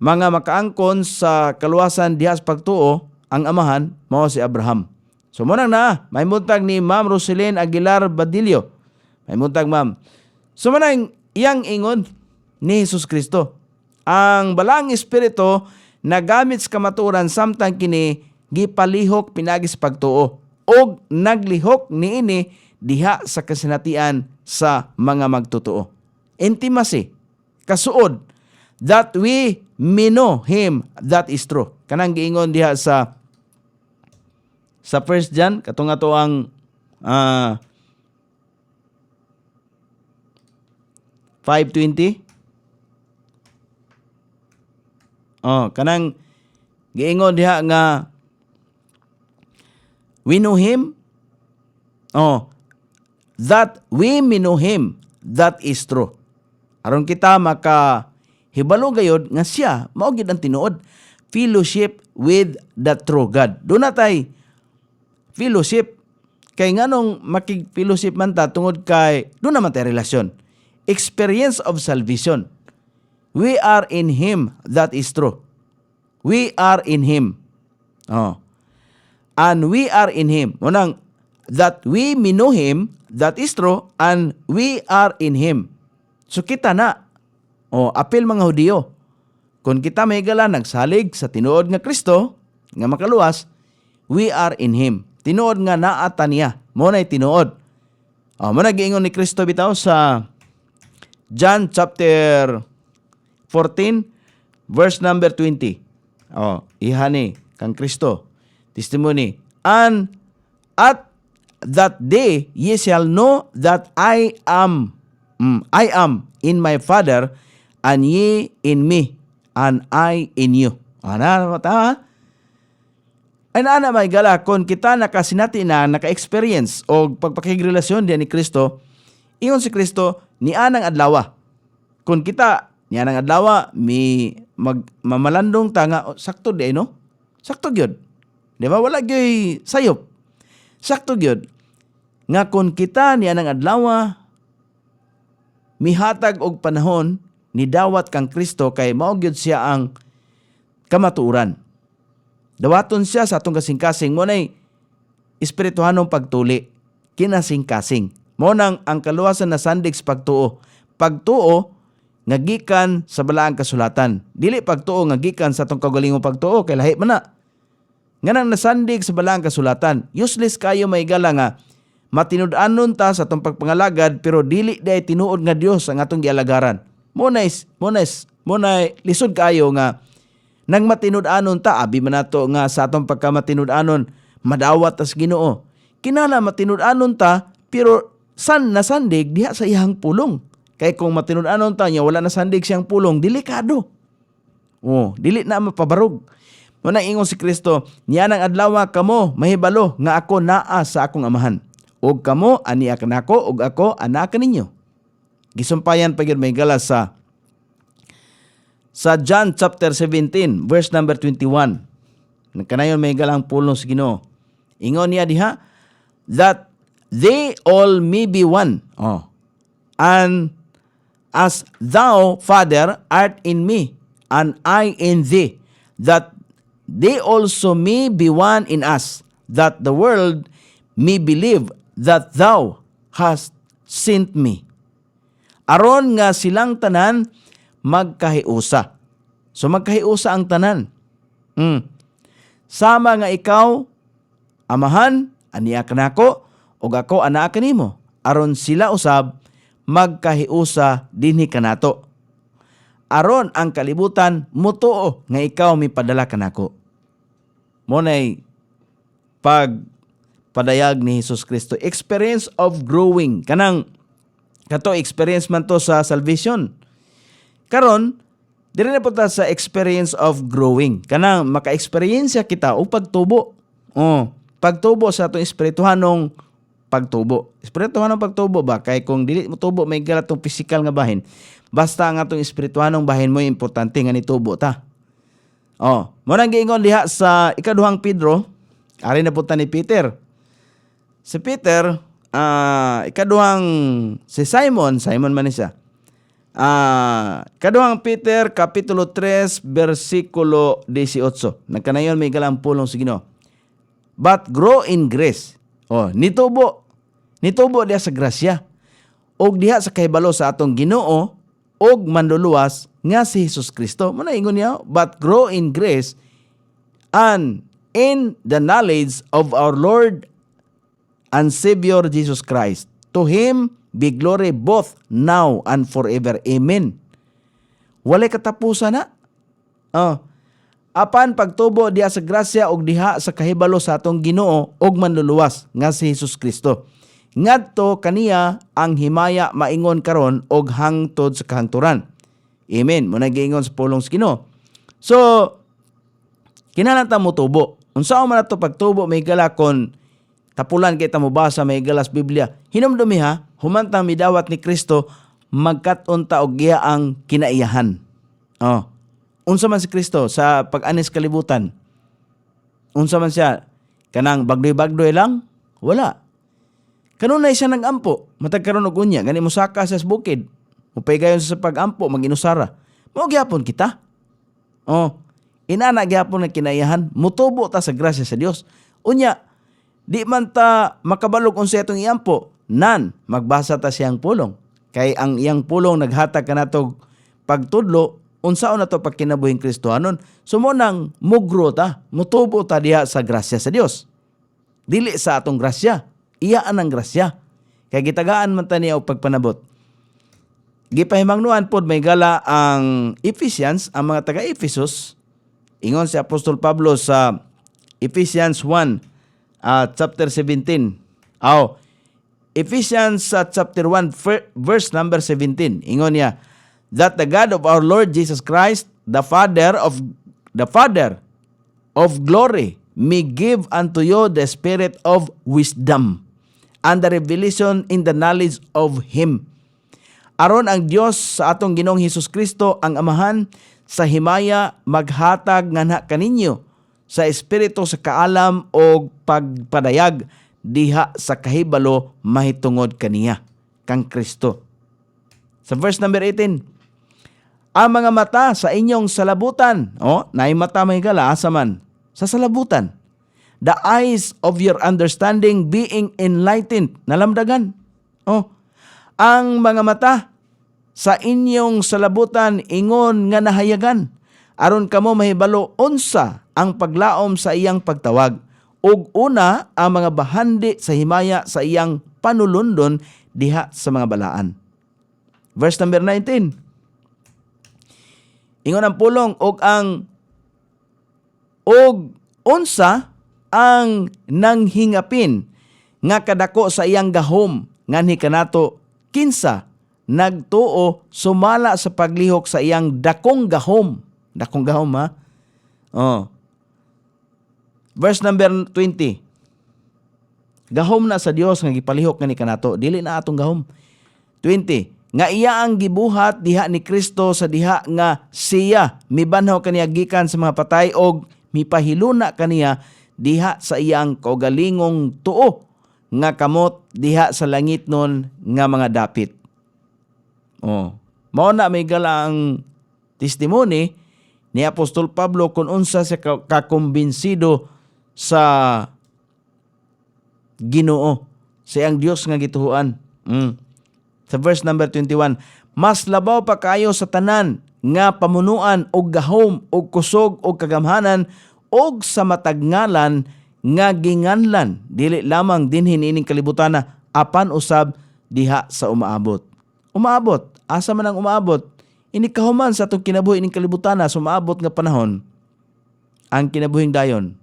makaangkon sa kaluwasan diha sa pagtuo, ang amahan mao si Abraham. So mo nang may muntag ni Ma'am Roselyn Aguilar Badillo. May muntag ma'am. So mo nang iyang ingon ni Hesus Kristo. Ang balang espiritu nagamit sa kamatuoran samtang kini gipalihok pinagis pagtuo og naglihok niini diha sa kasinatian sa mga magtotoo. Intimacy, kasuod, that we may know Him that is true. Kanang giingon diha sa 1 John, katong ato ang 5:20. Kanang giingon diha nga we know Him. That we may know Him that is true. Aron kita hibalo gayod nga siya mao gid ang tinuod, fellowship with the true God. Do na tay fellowship kay nganong makig-fellowship man ta tungod kay do naman tay relasyon. Experience of salvation. We are in Him that is true. We are in Him. Oh. And we are in Him. Munang, that we may know Him, that is true, and we are in Him. So kita na. Apil mga Hudiyo. Kung kita may gala nagsalig sa tinuod nga Kristo, nga makaluwas, we are in Him. Tinuod nga naata niya. Muna'y tinuod. Muna giingon ni Kristo bitaw sa John chapter 14, verse number 20. Ihani kang Kristo. Testimony. And at that day ye shall know that I am in my Father, and ye in me, and I in you. Ay na may gala, kung kita nakasinati na, naka-experience o pagpakigrelasyon diyan ni Kristo, ingon si Kristo, ni anang adlawa. Kung kita, ni anang adlawa, mamalandong tanga, sakto di, no? Sakto gyud. Di ba? Wala gyud sayop. Sakto gyud. Nga kung kita ni anang adlawa, mihatag og panahon, ni dawat kang Kristo, kay mao gyud siya ang kamatuuran. Dawaton siya sa atong kasing-kasing mo na'y espirituhanong pagtuli, kinasing-kasing. Mo nang ang kaluwasan na sandig sa pagtuo. Pagtuo, nga gikan sa balaang kasulatan. Dili pagtuo nga gikan sa atong kaugalingong pagtuo, kay lahi man na. Nga nang nasandig sa balaang kasulatan, useless kayo may gala nga, matinud-anon ta sa atong pagpangalagad, pero dili day tinuod nga Dios ang atong gialagaran. Mo na'y lisod kayo nga, nang matinud-anon ta, abi man nato nga sa atong pagkamatinud-anon, madawat as Ginoo. Kinala matinud-anon ta, pero nasandig diha sa iyang pulong. Kay kung matinud-anon ta niya, wala na sandig siyang pulong, delikado. Dili na mapabarog. Muna ingon si Kristo, niya nang adlawa kamo, mahibalo, nga ako naa sa akong amahan. Og kamo, aniya kanako, og ako, anak ninyo. Gisumpayan pa yun may gala sa John chapter 17, verse number 21. Nagkanayon may galang pulong sa Ginoo. Ingon niya diha, that they all may be one. And as thou, Father, art in me, and I in thee, that they also may be one in us, that the world may believe that thou hast sent me. Aron nga silang tanan magkahiusa. So magkahiusa ang tanan. Sama nga ikaw, amahan, aniya kanako, o ako anak kanimo. Aron sila usab magkahiusa dinhi kanato. Aron ang kalibutan mutuo nga ikaw mipadala kanako. Monay pagpadayag ni Jesus Kristo. Experience of growing. Kanang kato experience man to sa salvation. Karon, diri na po ta sa experience of growing. Kanang maka-experience kita o pagtubo. Pagtubo sa atong espirituhanong pagtubo. Espirituhanong pagtubo ba? Kay kung dili mo tubo, may galat tong physical nga bahin. Basta ang atong espirituhanong bahin mo, importante nga nitubo ta. Munang giingon diha sa ikaduhang Pedro, ari na po ta ni Peter. Si Peter, ikaduhang, si Simon man ni siya. Kaduhang Peter kapitulo 3 versikulo 18. Nagkanayon may galang pulong sa Ginoo. But grow in grace. Nitubo diha sa grasya. Og diha sa kahibalo sa atong Ginoo og manluluwas nga si Jesus Kristo. Muna ingon niya, but grow in grace and in the knowledge of our Lord and Savior Jesus Christ. To Him be glory both now and forever. Amen. Walay katapusan na. Apan pagtubo diha sa grasya og diha sa kahibalo sa atong Ginoo og manluluwas nga si Jesus Kristo. Ngadto kaniya ang himaya maingon karon og hangtod sa kahangturan. Amen. Muna giingon sa pulong sa Ginoo. So kinahanglan ta mo tubo. Unsa man ato pagtubo may gala kon tapulan kita mo basa may galas Biblia. Hinumdumi ha, humantang midawat ni Kristo, magkat-on ta og giya ang kinaiyahan. Unsa man si Kristo sa pag-anis kalibutan? Unsa man siya? Kanang bagdoy-bagdoy lang? Wala. Kanunay siya nag-ampo, matag karon og unya, gani mo saka sa bukid. Mupaygayon sa pag-ampo, mag-inusara. Mao gyapon kita. Inana gyapon nga kinayahan, mutubo ta sa grasya sa Dios. Unya, di man ta makabalog unsa atong iampo, nan magbasa ta siyang pulong. Kay ang iyang pulong naghatag kanatog pagtudlo unsaon nato pagkinabuhing Kristohanon. Sumo nang mugro ta, mutubo ta diha sa grasya sa Dios. Dili sa atong grasya, iyaan ang grasya. Kay gitagaan man ta niya og pagpanabot. Gipahimangnuan pod may gala ang Ephesians, ang mga taga-Ephesus. Ingon si Apostol Pablo sa Ephesians 1 chapter 17. Ephesians chapter 1 verse number 17. Ingon niya, that the God of our Lord Jesus Christ, the Father of glory, may give unto you the spirit of wisdom and the revelation in the knowledge of Him. Aron ang Dios sa atong Ginoong Hesus Kristo ang Amahan sa himaya maghatag nganha kaninyo sa espiritu sa kaalam o pagpadayag diha sa kahibalo mahitungod kaniya kang Kristo. Sa verse number 18, ang mga mata sa inyong salabutan, naay mata mahigala asa man sa salabutan. The eyes of your understanding being enlightened, nalamdagan. Ang mga mata sa inyong salabutan ingon nga nahayagan, aron kamo mahibalo unsa ang paglaom sa iyang pagtawag, ug una ang mga bahandi sa himaya sa iyang panulundon diha sa mga balaan. Verse number 19. Ingon ang pulong og unsa ang nanghingapin nga kadako sa iyang gahom nganhi kanato kinsa nagtuo sumala sa paglihok sa iyang dakong gahom. Dakong gahom ha? Verse number 20. Gahom na sa Dios nga gipalihok nga ni kanato, dili na atong gahom. 20. Nga iya ang gibuhat diha ni Kristo sa diha nga siya mibanhaw kaniya gikan sa mga patay og mipahiluna kaniya diha sa iyang kaugalingong tuo nga kamot diha sa langit nun nga mga dapit. Mao na may gala ang testimony ni Apostol Pablo kung unsa siya kakumbinsido sa Ginoo, sa iyang Dios nga gituhuan. Sa verse number 21, mas labaw pa kayo sa tanan nga pamunuan og gahom og kusog og kagamhanan og sa matagngalan nga ginganlan dili lamang dinhin ining kalibutan apan usab diha sa umaabot. Umaabot, asa man ang umaabot? Ini kahuman sa atong kinabuhi ining kalibutan sumaabot nga panahon ang kinabuhing dayon.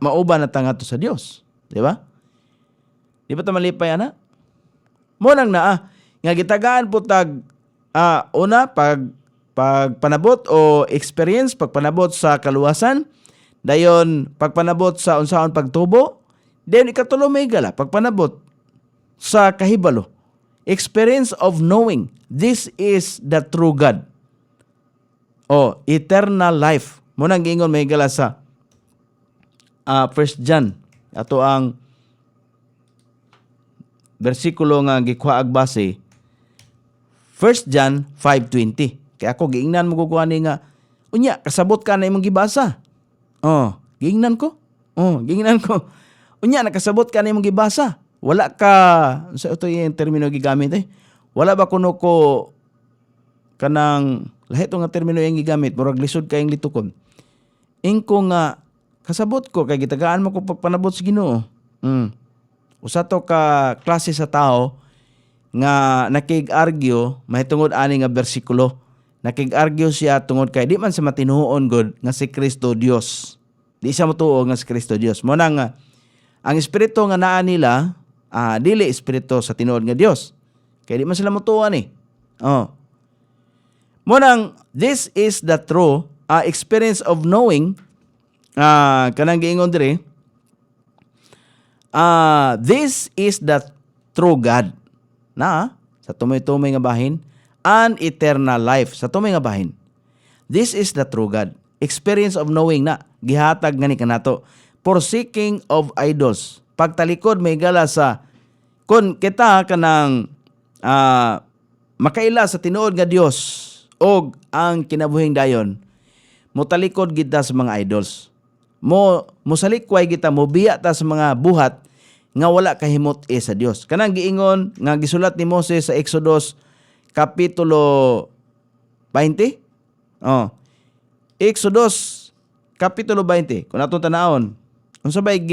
Mauban na tangato sa Dios, di ba? Di ba ta malipay ana? Mo nang nga gitagaan po tag una pagpanabot o experience, pagpanabot sa kaluwasan, dayon pagpanabot sa unsaon pagtubo, then ikatulo may gala pagpanabot sa kahibalo. Experience of knowing this is the true God. Eternal life. Munang giingon may gala sa 1 John. Ato ang bersikulo nga gikuha ag base. 1 John 5:20. Kaya ako giingnan mo kukuani nga unya kasabot ka na imong gibasa. Giingnan ko. Giingnan ko. Unya nakasabot ka na imong gibasa. Wala ka, sa ito yung termino gigamit wala ba kuno ko kanang, lahat nga termino yung gigamit, murag lisod ka yung litukon. Ingko nga, kasabot ko, kay gitagaan mo ko pagpanabot sa Ginoo. Usa to ka klase sa tao, nga nakig-argue, may tungod ani nga bersikulo. Nakig-argue siya tungod kay, di man sa matinuon god, nga si Kristo Dios. Di siya matuo nga si Kristo Dios. Muna nga, ang espiritu nga naa nila, dili espiritu sa tinuod nga Dios. Kaya di man sila mutuan Munang, this is the true experience of knowing, kanang giingon dire, this is the true God. Sa tumoy-tumoy nga bahin, an eternal life. Sa tumoy nga bahin. This is the true God. Experience of knowing na, gihatag nga ni kanato. Forsaking of idols. Pagtalikod may gala sa kun kita kanang makaila sa tinuod nga Dios og ang kinabuhing dayon, Mutalikod kita sa mga idols. Musalikway kita, mobiya ta sa mga buhat nga wala kahimot sa Dios. Kanang giingon nga gisulat ni Moses sa Exodus Kapitulo 20. Exodus Kapitulo 20. Kung atong tanawon, unsa bay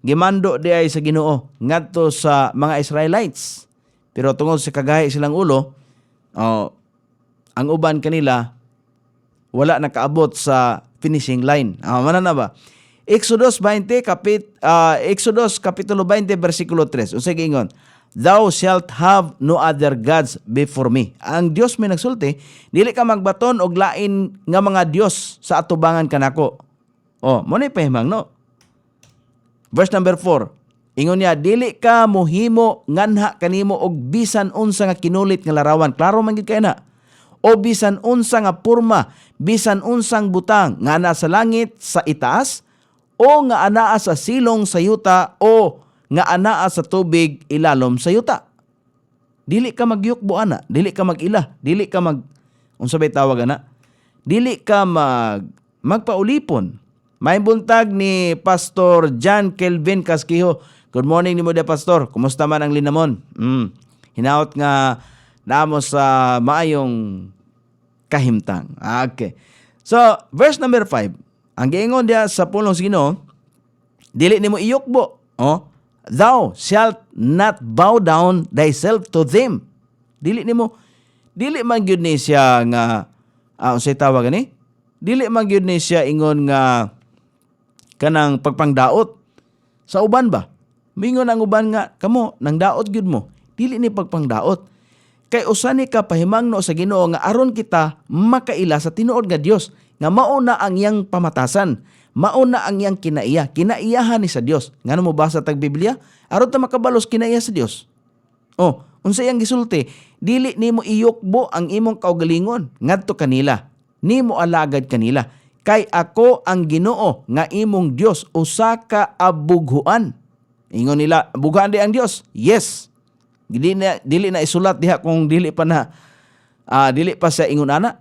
gimando di ay sa Ginoo ngadto sa mga Israelites. Pero tungod sa kagahi silang ulo, ang uban kanila wala nakaabot sa finishing line. Mana na ba? Exodus Kapitulo 20 versikulo 3. Unsay giingon? Thou shalt have no other gods before me. Ang Dios may nagsulti, dili ka magbaton og lain nga mga Dios sa atubangan kanako. Mo ni pahimang no. Verse number 4. Ingon niya, dili ka mohimo nganha kanimo og bisan unsa nga kinulit nga larawan. Klaro man gid kay na. O bisan unsa nga porma, bisan unsang butang nga ana sa langit sa itaas, o nga anaa sa silong sa yuta, o nga anaa sa tubig ilalom sa yuta. Dili ka magyukbo ana, dili ka magila, dili ka unsa bay tawag ana? Dili ka magpaulipon. May buntag ni Pastor John Kelvin Casquijo. Good morning ni mo dia Pastor. Kumusta man ang linamon? Hinaot nga namo sa maayong kahimtang. Okay. So, verse number 5. Ang giingon dia sa pulong sa Ginoo, dili nimo iyukbo. Thou shalt not bow down thyself to them. Dili man gyud ni siya nga unsay tawag ani? Dili man gyud ni siya ingon nga kanang pagpangdaot sa uban ba? Mingon ang uban nga kamo nang daot gyud mo. Dili ni pagpangdaot. Kay usa ni ka pahimangno sa Ginoo nga aron kita makaila sa tinuod nga Dios nga mauna ang iyang pamatasan, mauna ang iyang kinaiyahan ni sa Dios. Ngano mo basa tag Biblia? Aron ta makabalos kinaiya sa Dios. Unsa iyang gisulti? Dili nimo iyukbo ang imong kaugalingon ngadto kanila. Nimo alagad kanila. Kay ako ang Ginoo nga imong Dios, usa ka abughuan. Ingon nila, abughuan di ang Dios. Yes. Dili na isulat diha kung dili pa sa ingon ana.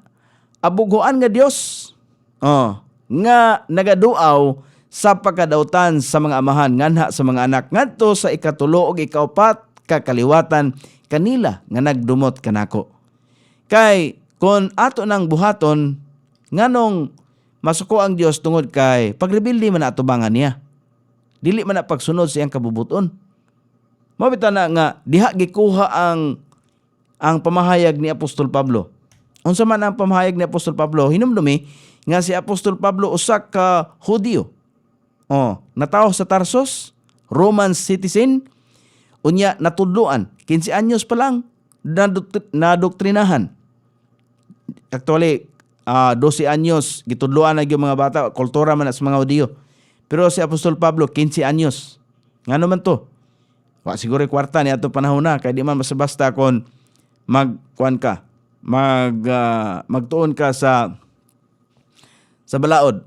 Abughuan nga Dios. Nga nagaduaw sa pagkadautan sa mga amahan nganha sa mga anak ngadto sa ikatulo ug ikaupat ka kaliwatan kanila nga nagdumot kanako. Kay kun ato nang buhaton nganong masuko ang Dios tungod kay pagrebildi man atubangan niya. Dili man na pagsunod sa iyang kabubuton. Mabita na nga diha gikuha ang pamahayag ni Apostol Pablo. Unsa man ang pamahayag ni Apostol Pablo? Hinumdumi nga si Apostol Pablo usa ka Hudyo. Natawo sa Tarsus, Roman citizen, unya natudloan 15 anyos pa lang nadoktrinahan. Actually, 12 anyos gitudloan na yung mga bata, kultura man sa mga Hudyo. Pero si Apostol Pablo 15 anyos. Ngano man to? Siguro kwarta ni ato panahon na kay di man basta kon magtuon ka sa balaod.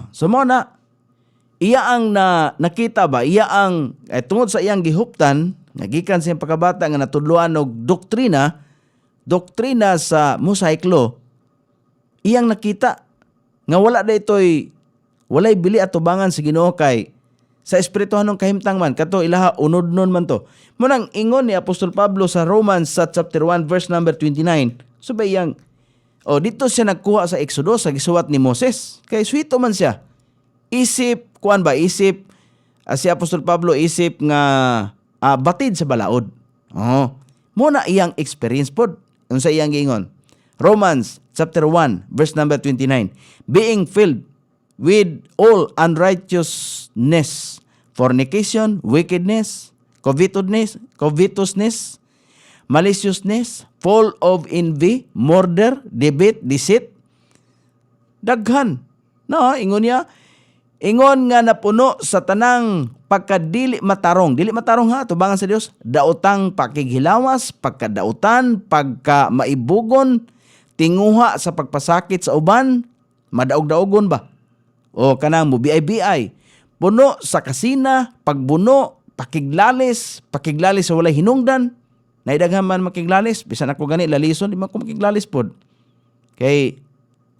So mo na iya ang nakita ba, iya ang tungod sa iyang gihuptan nagikan sa iyang pagkabata nga natudloan og doktrina sa Mosaic Law. Iyang nakita nga walay bili atubangan sa Ginoo kay sa espirituhanong kahimtang man kato ilaha unodnon man to. Munang ingon ni Apostol Pablo sa Romans sa chapter 1 verse number 29. So ba iyang dito siya nagkuha sa Exodus sa gisuwat ni Moses. Kay sweeto man siya. Isip si Apostol Pablo isip nga batid sa balaod. Muna iyang experience pod. Unsa iyang giingon? Romans chapter 1 verse number 29. Being filled with all unrighteousness, fornication, wickedness, covetousness, maliciousness, full of envy, murder, debate, deceit, daghan. Ingon niya, ingon nga napuno sa tanang pagkadili matarong. Dili matarong ha, tubangan sa Dios. Daotang pakighilawas, pagkadautan, pagkamaibugon, tinguha sa pagpasakit sa uban, madaog-daogon ba? Kanang mo biay-biay. Puno sa kasina, pagbuno, pakiglalis sa walay hinungdan. Naidaghan man makiglalis, bisan ako gani lalison, di man ko makiglalis pod. Kay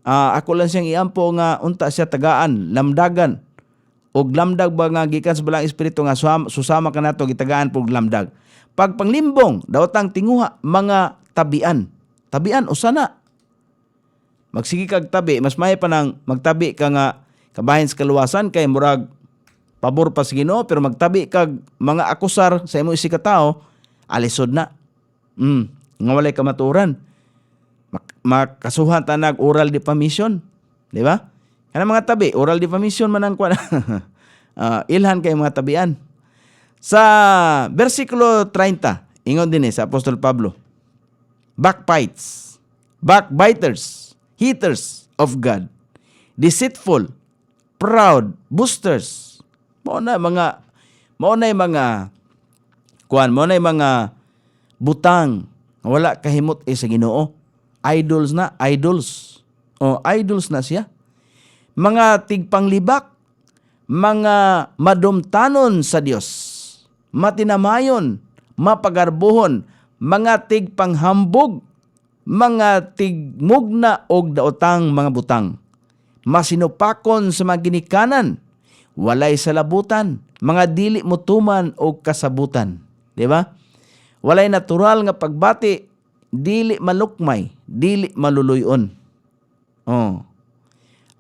Ako lang siyang iampo nga unta siya tagaan, lamdagan. Og lamdag ba nga gikan sa balang espiritu nga susama ka nato gitagaan pug lamdag. Pag panglimbong, dawtang tinguha mga tabian. Tabian usana. Magsigi kag tabi, mas may pa nang magtabi ka nga kabahin sa kaluwasan kay murag pabor pa sa Ginoo, pero magtabi kag mga akusar sa imong isikatao, alisod na. Nga walay kamaturan. Makasuhan tanag oral defamation, di ba? Kana mga tabi, oral defamation man ang kuan. Ilhan kay mga tabian. Sa versikulo 30, ingon din sa Apostol Pablo, backbiters, haters of God, deceitful, proud, boasters. Mao na mga butang wala kahimot sa Ginoo. Idols na siya. Mga tigpanglibak, mga madumtanon sa Dios, matinamayon, mapagarbuhon, mga tigpanghambog, mga tigmugna og daotang mga butang, masinupakon sa mga ginikanan, walay salabutan, mga dili mutuman og kasabutan. Di ba? Walay natural nga pagbati, dili malukmay, dili maluluyon.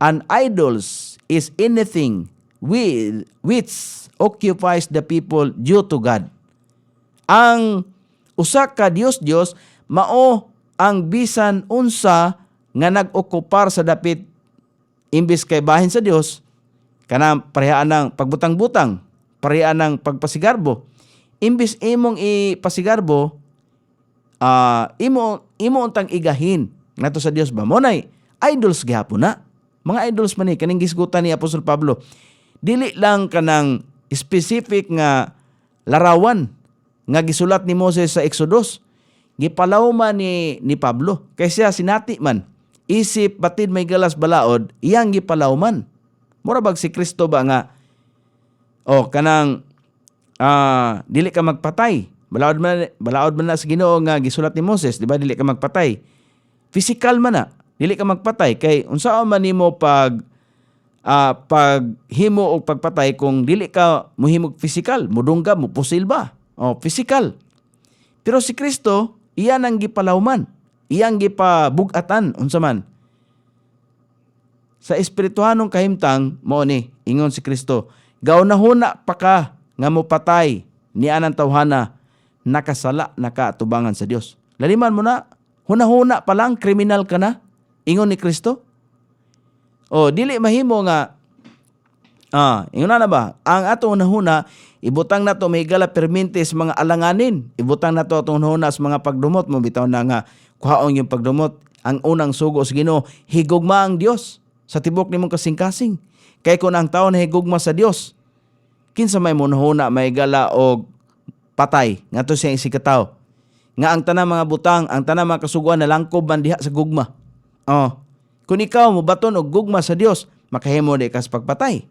An idols is anything which occupies the people due to God. Ang usa ka Diyos mao ang bisan unsa nga nag-okupar sa dapit imbis kay bahin sa Dios, kana parehaan ng pagbutang-butang, parehaan ng pagpasigarbo. Imbis imong ipasigarbo, imo untang igahin nato sa Dios ba? Mo nay idols gihapon na. Mga idols man ni kaning gisgutan ni Apostol Pablo. Dili lang kanang specific nga larawan nga gisulat ni Moses sa Exodus. Gipalaw man ni Pablo. Kay siya sinati man. Isip batid may galas balaod, iyang gipalaw man. Mura bag si Kristo ba nga kanang dili ka magpatay. Balaod man na sa Ginoo nga gisulat ni Moses, di ba? Dili ka magpatay. Physical man na. Dili ka magpatay kay unsa man nimo paghimo og pagpatay kung dili ka muhimog physical, mudungga mo pusil ba? Physical. Pero si Kristo, iyan ang gipalawman, iyang gipabugatan unsa man. Sa espirituhanong kahimtang mao ni ingon si Kristo, gaunahuna pa ka nga mopatay ni anang tawhana, nakasala nakaatubangan sa Dios. Laliman mo na, hunahuna pa lang kriminal ka na. Ingon ni Kristo. Dili mahimo nga ingon na ba? Ang ato hunahuna ibutang nato may gala permente sa mga alanganin. Ibutang nato atong hunahuna sa mga pagdumot mo bitaw na nga kuhaon yung pagdumot. Ang unang sugo sa Ginoo, higugma ang Dios sa tibok nimong kasing-kasing. Kay kun ang tawo na higugma sa Dios, kinsa may hunahuna may gala og patay ngadto siya isikataw. Nga ang tanang mga butang, ang tanang mga kasuguan na langkob man diha sa gugma. Kung ikaw mobaton og gugma sa Dios, makahimo di ka sa pagpatay.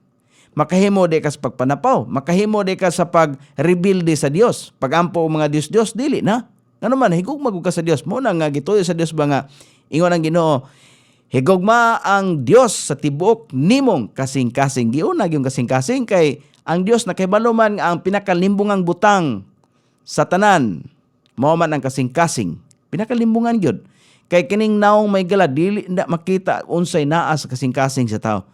Makahimo di ka sa pagpanapaw. Makahimo di ka sa pagrebilde sa Dios. Pagampo og mga Dios dili na. Ano man higugma ka sa Dios, mo na nga gituyo sa Dios ba nga ingon ang Ginoo, higugma ang Dios sa tibuok nimong kasing-kasing. Giunag yung kasing-kasing kay ang Dios nakahibalo man nga ang pinakalimbungang butang sa tanan mao man ang kasing-kasing. Pinakalimbungan gyud. Kay kining naong may gala, dili na makita unsay naa sa kasing-kasing sa tao.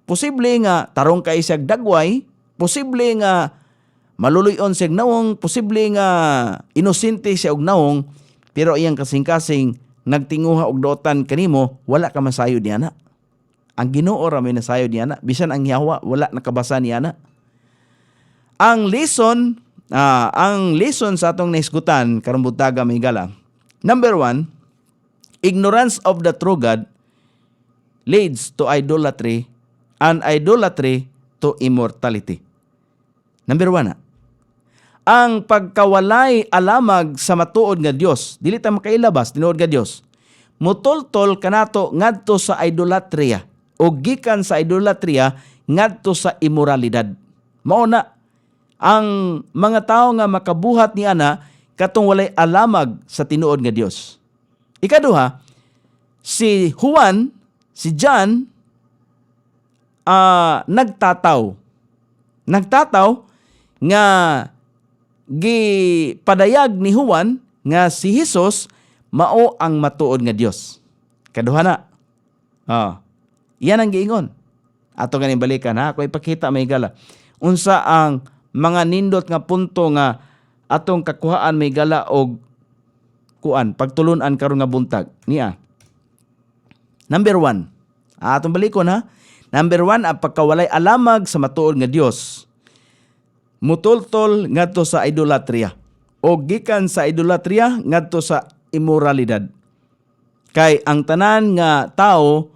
Posible nga tarong kay siyag dagway, posible nga maluluyon siyag naong, posible nga inosente siya og naong, pero iyang kasing-kasing nagtinguha og dotan kanimo, wala ka masayo diana. Ang Ginoo ra may nasayo diana, bisan ang Yawa wala nakabasa niana. Ang lesson sa atong naisgutan karong buntaga may gala. Number 1, ignorance of the true God leads to idolatry and idolatry to immortality. Number 1 ang pagkawalay alamag sa matuod nga Dios, dili ta makailabas tinuod nga Dios, mutultol kanato ngadto sa idolatria o gikan sa idolatria ngadto sa immoralidad. Mao na ang mga tao nga makabuhat niana katong walay alamag sa tinuod nga Dios. Ikaduha, si Juan si John nagtataw nga gipadayag ni Juan nga si Jesus mao ang matuod nga Dios. Kaduha na. Iyan ang giingon. Ato ganing balikan ha, ako ipakita may gala. Unsa ang mga nindot nga punto nga atong kakuhaan may gala og pagtulunan karon nga buntag niya. Number 1. Atong balikon ha. Number 1, ang pagkawalay alamag sa matuod nga Dios. Mutultol ngadto sa idolatria. O gikan sa idolatria ngadto sa immoralidad. Kay ang tanan nga tao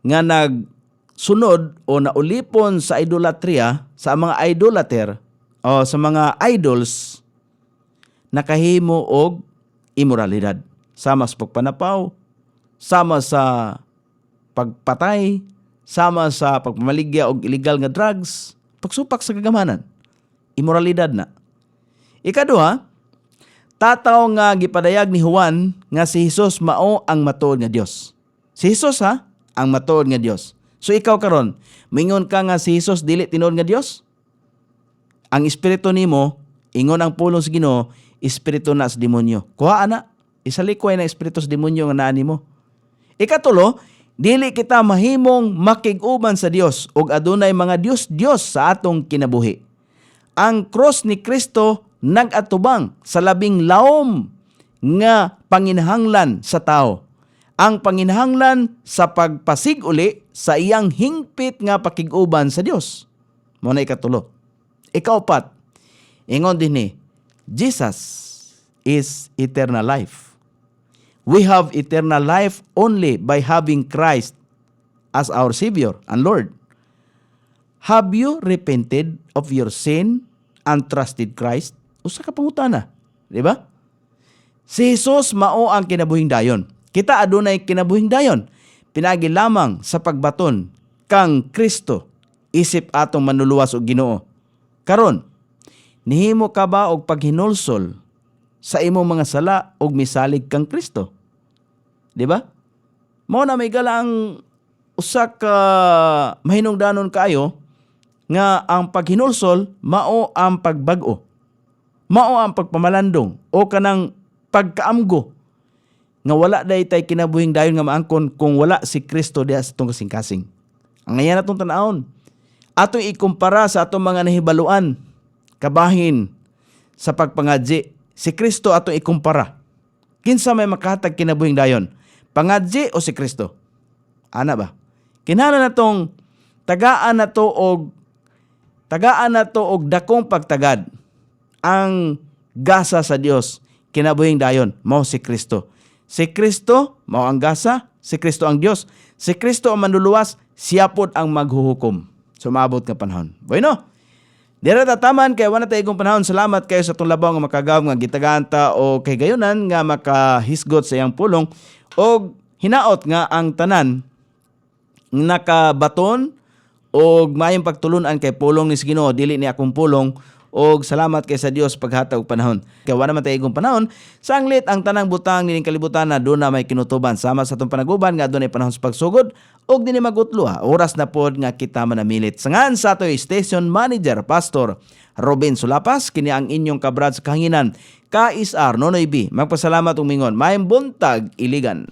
nga nagsunod o naulipon sa idolatria, sa mga idolater o sa mga idols, nakahimo og immoralidad. Sama sa pagpanapaw, sama sa pagpatay, sama sa pagpamaligya og illegal nga drugs, pagsupak sa kagamanan. Immoralidad na. Ikaduha, tataw nga gipadayag ni Juan nga si Jesus mao ang matuod nga Dios. Si Jesus ang matuod nga Dios. So ikaw karon, mingon ka nga si Jesus dili tinuod nga Dios? Ang espiritu nimo, ingon ang pulong sa Ginoo, espiritu na sa demonyo. Kuha ana, isalikoy na espiritu sa demonyo nga naa nimo. Ikatulo, dili kita mahimong makig-uban sa Dios ug adunay mga Dios sa atong kinabuhi. Ang cross ni Kristo nag-atubang sa labing laom nga panginahanglan sa tao. Ang panginahanglan sa pagpasig-uli sa iyang hingpit nga pakig-uban sa Dios. Mao na ikatulo. Ikaupat, ingon dinhi, Jesus is eternal life. We have eternal life only by having Christ as our Savior and Lord. Have you repented of your sin and trusted Christ? Usa ka pangutana, di ba? Si Jesus mao ang kinabuhing dayon. Kita adunay kinabuhing dayon. Pinagi lamang sa pagbaton kang Kristo, isip atong manluluwas og Ginoo. Karon, nihimo ka ba og paghinulsol sa imong mga sala og misalig kang Kristo? Di ba? Mao na may galang usa ka mahinungdanon kaayo nga ang paghinulsol mao ang pagbag-o. Mao ang pagpamalandong o kanang pagkaamgo nga wala daytay kinabuhing dayon nga maangkon kung wala si Kristo diha sa atong kasing-kasing. Ang ngayon atong tan-awon, atong ikumpara sa atong mga nahibaluan kabahin sa pagpangadji, si Kristo atong ikumpara. Kinsa may makahatag kinabuhing dayon? Pangadji o si Kristo? Ana ba? Kinahanglan natong tagaan na to og dakong pagtagad. Ang gasa sa Dios kinabuhing dayon mao si Kristo. Si Kristo mao ang gasa, si Kristo ang Dios, si Kristo ang manluluwas, siya pod ang maghuhukom. Sumabot nga panahon. Bueno, dira tataman kay wala tay igong panahon. Salamat kayo sa atong labaw nga makagaw nga gitaganta o kay gayunan nga makahisgot sa iyang pulong og hinaot nga ang tanan nakabaton og mayong pagtulunan kay pulong ni Ginoo, dili ni akong pulong. Og salamat kay sa Dios paghatag og panahon. Kay wala man tay igong panahon, sanglit ang tanang butang nining kalibutan na doon na may kinutuban sama sa atong panaguban nga doon ay panahon sa pagsugod og dinhi magutlo oras na pod nga kita manamilit. Sangan sa atoy station manager Pastor Robin Sulapas, kini ang inyong kabrad sa kahanginan, KSR Nonoy B. Magpasalamat og mingon, maayong buntag Iligan.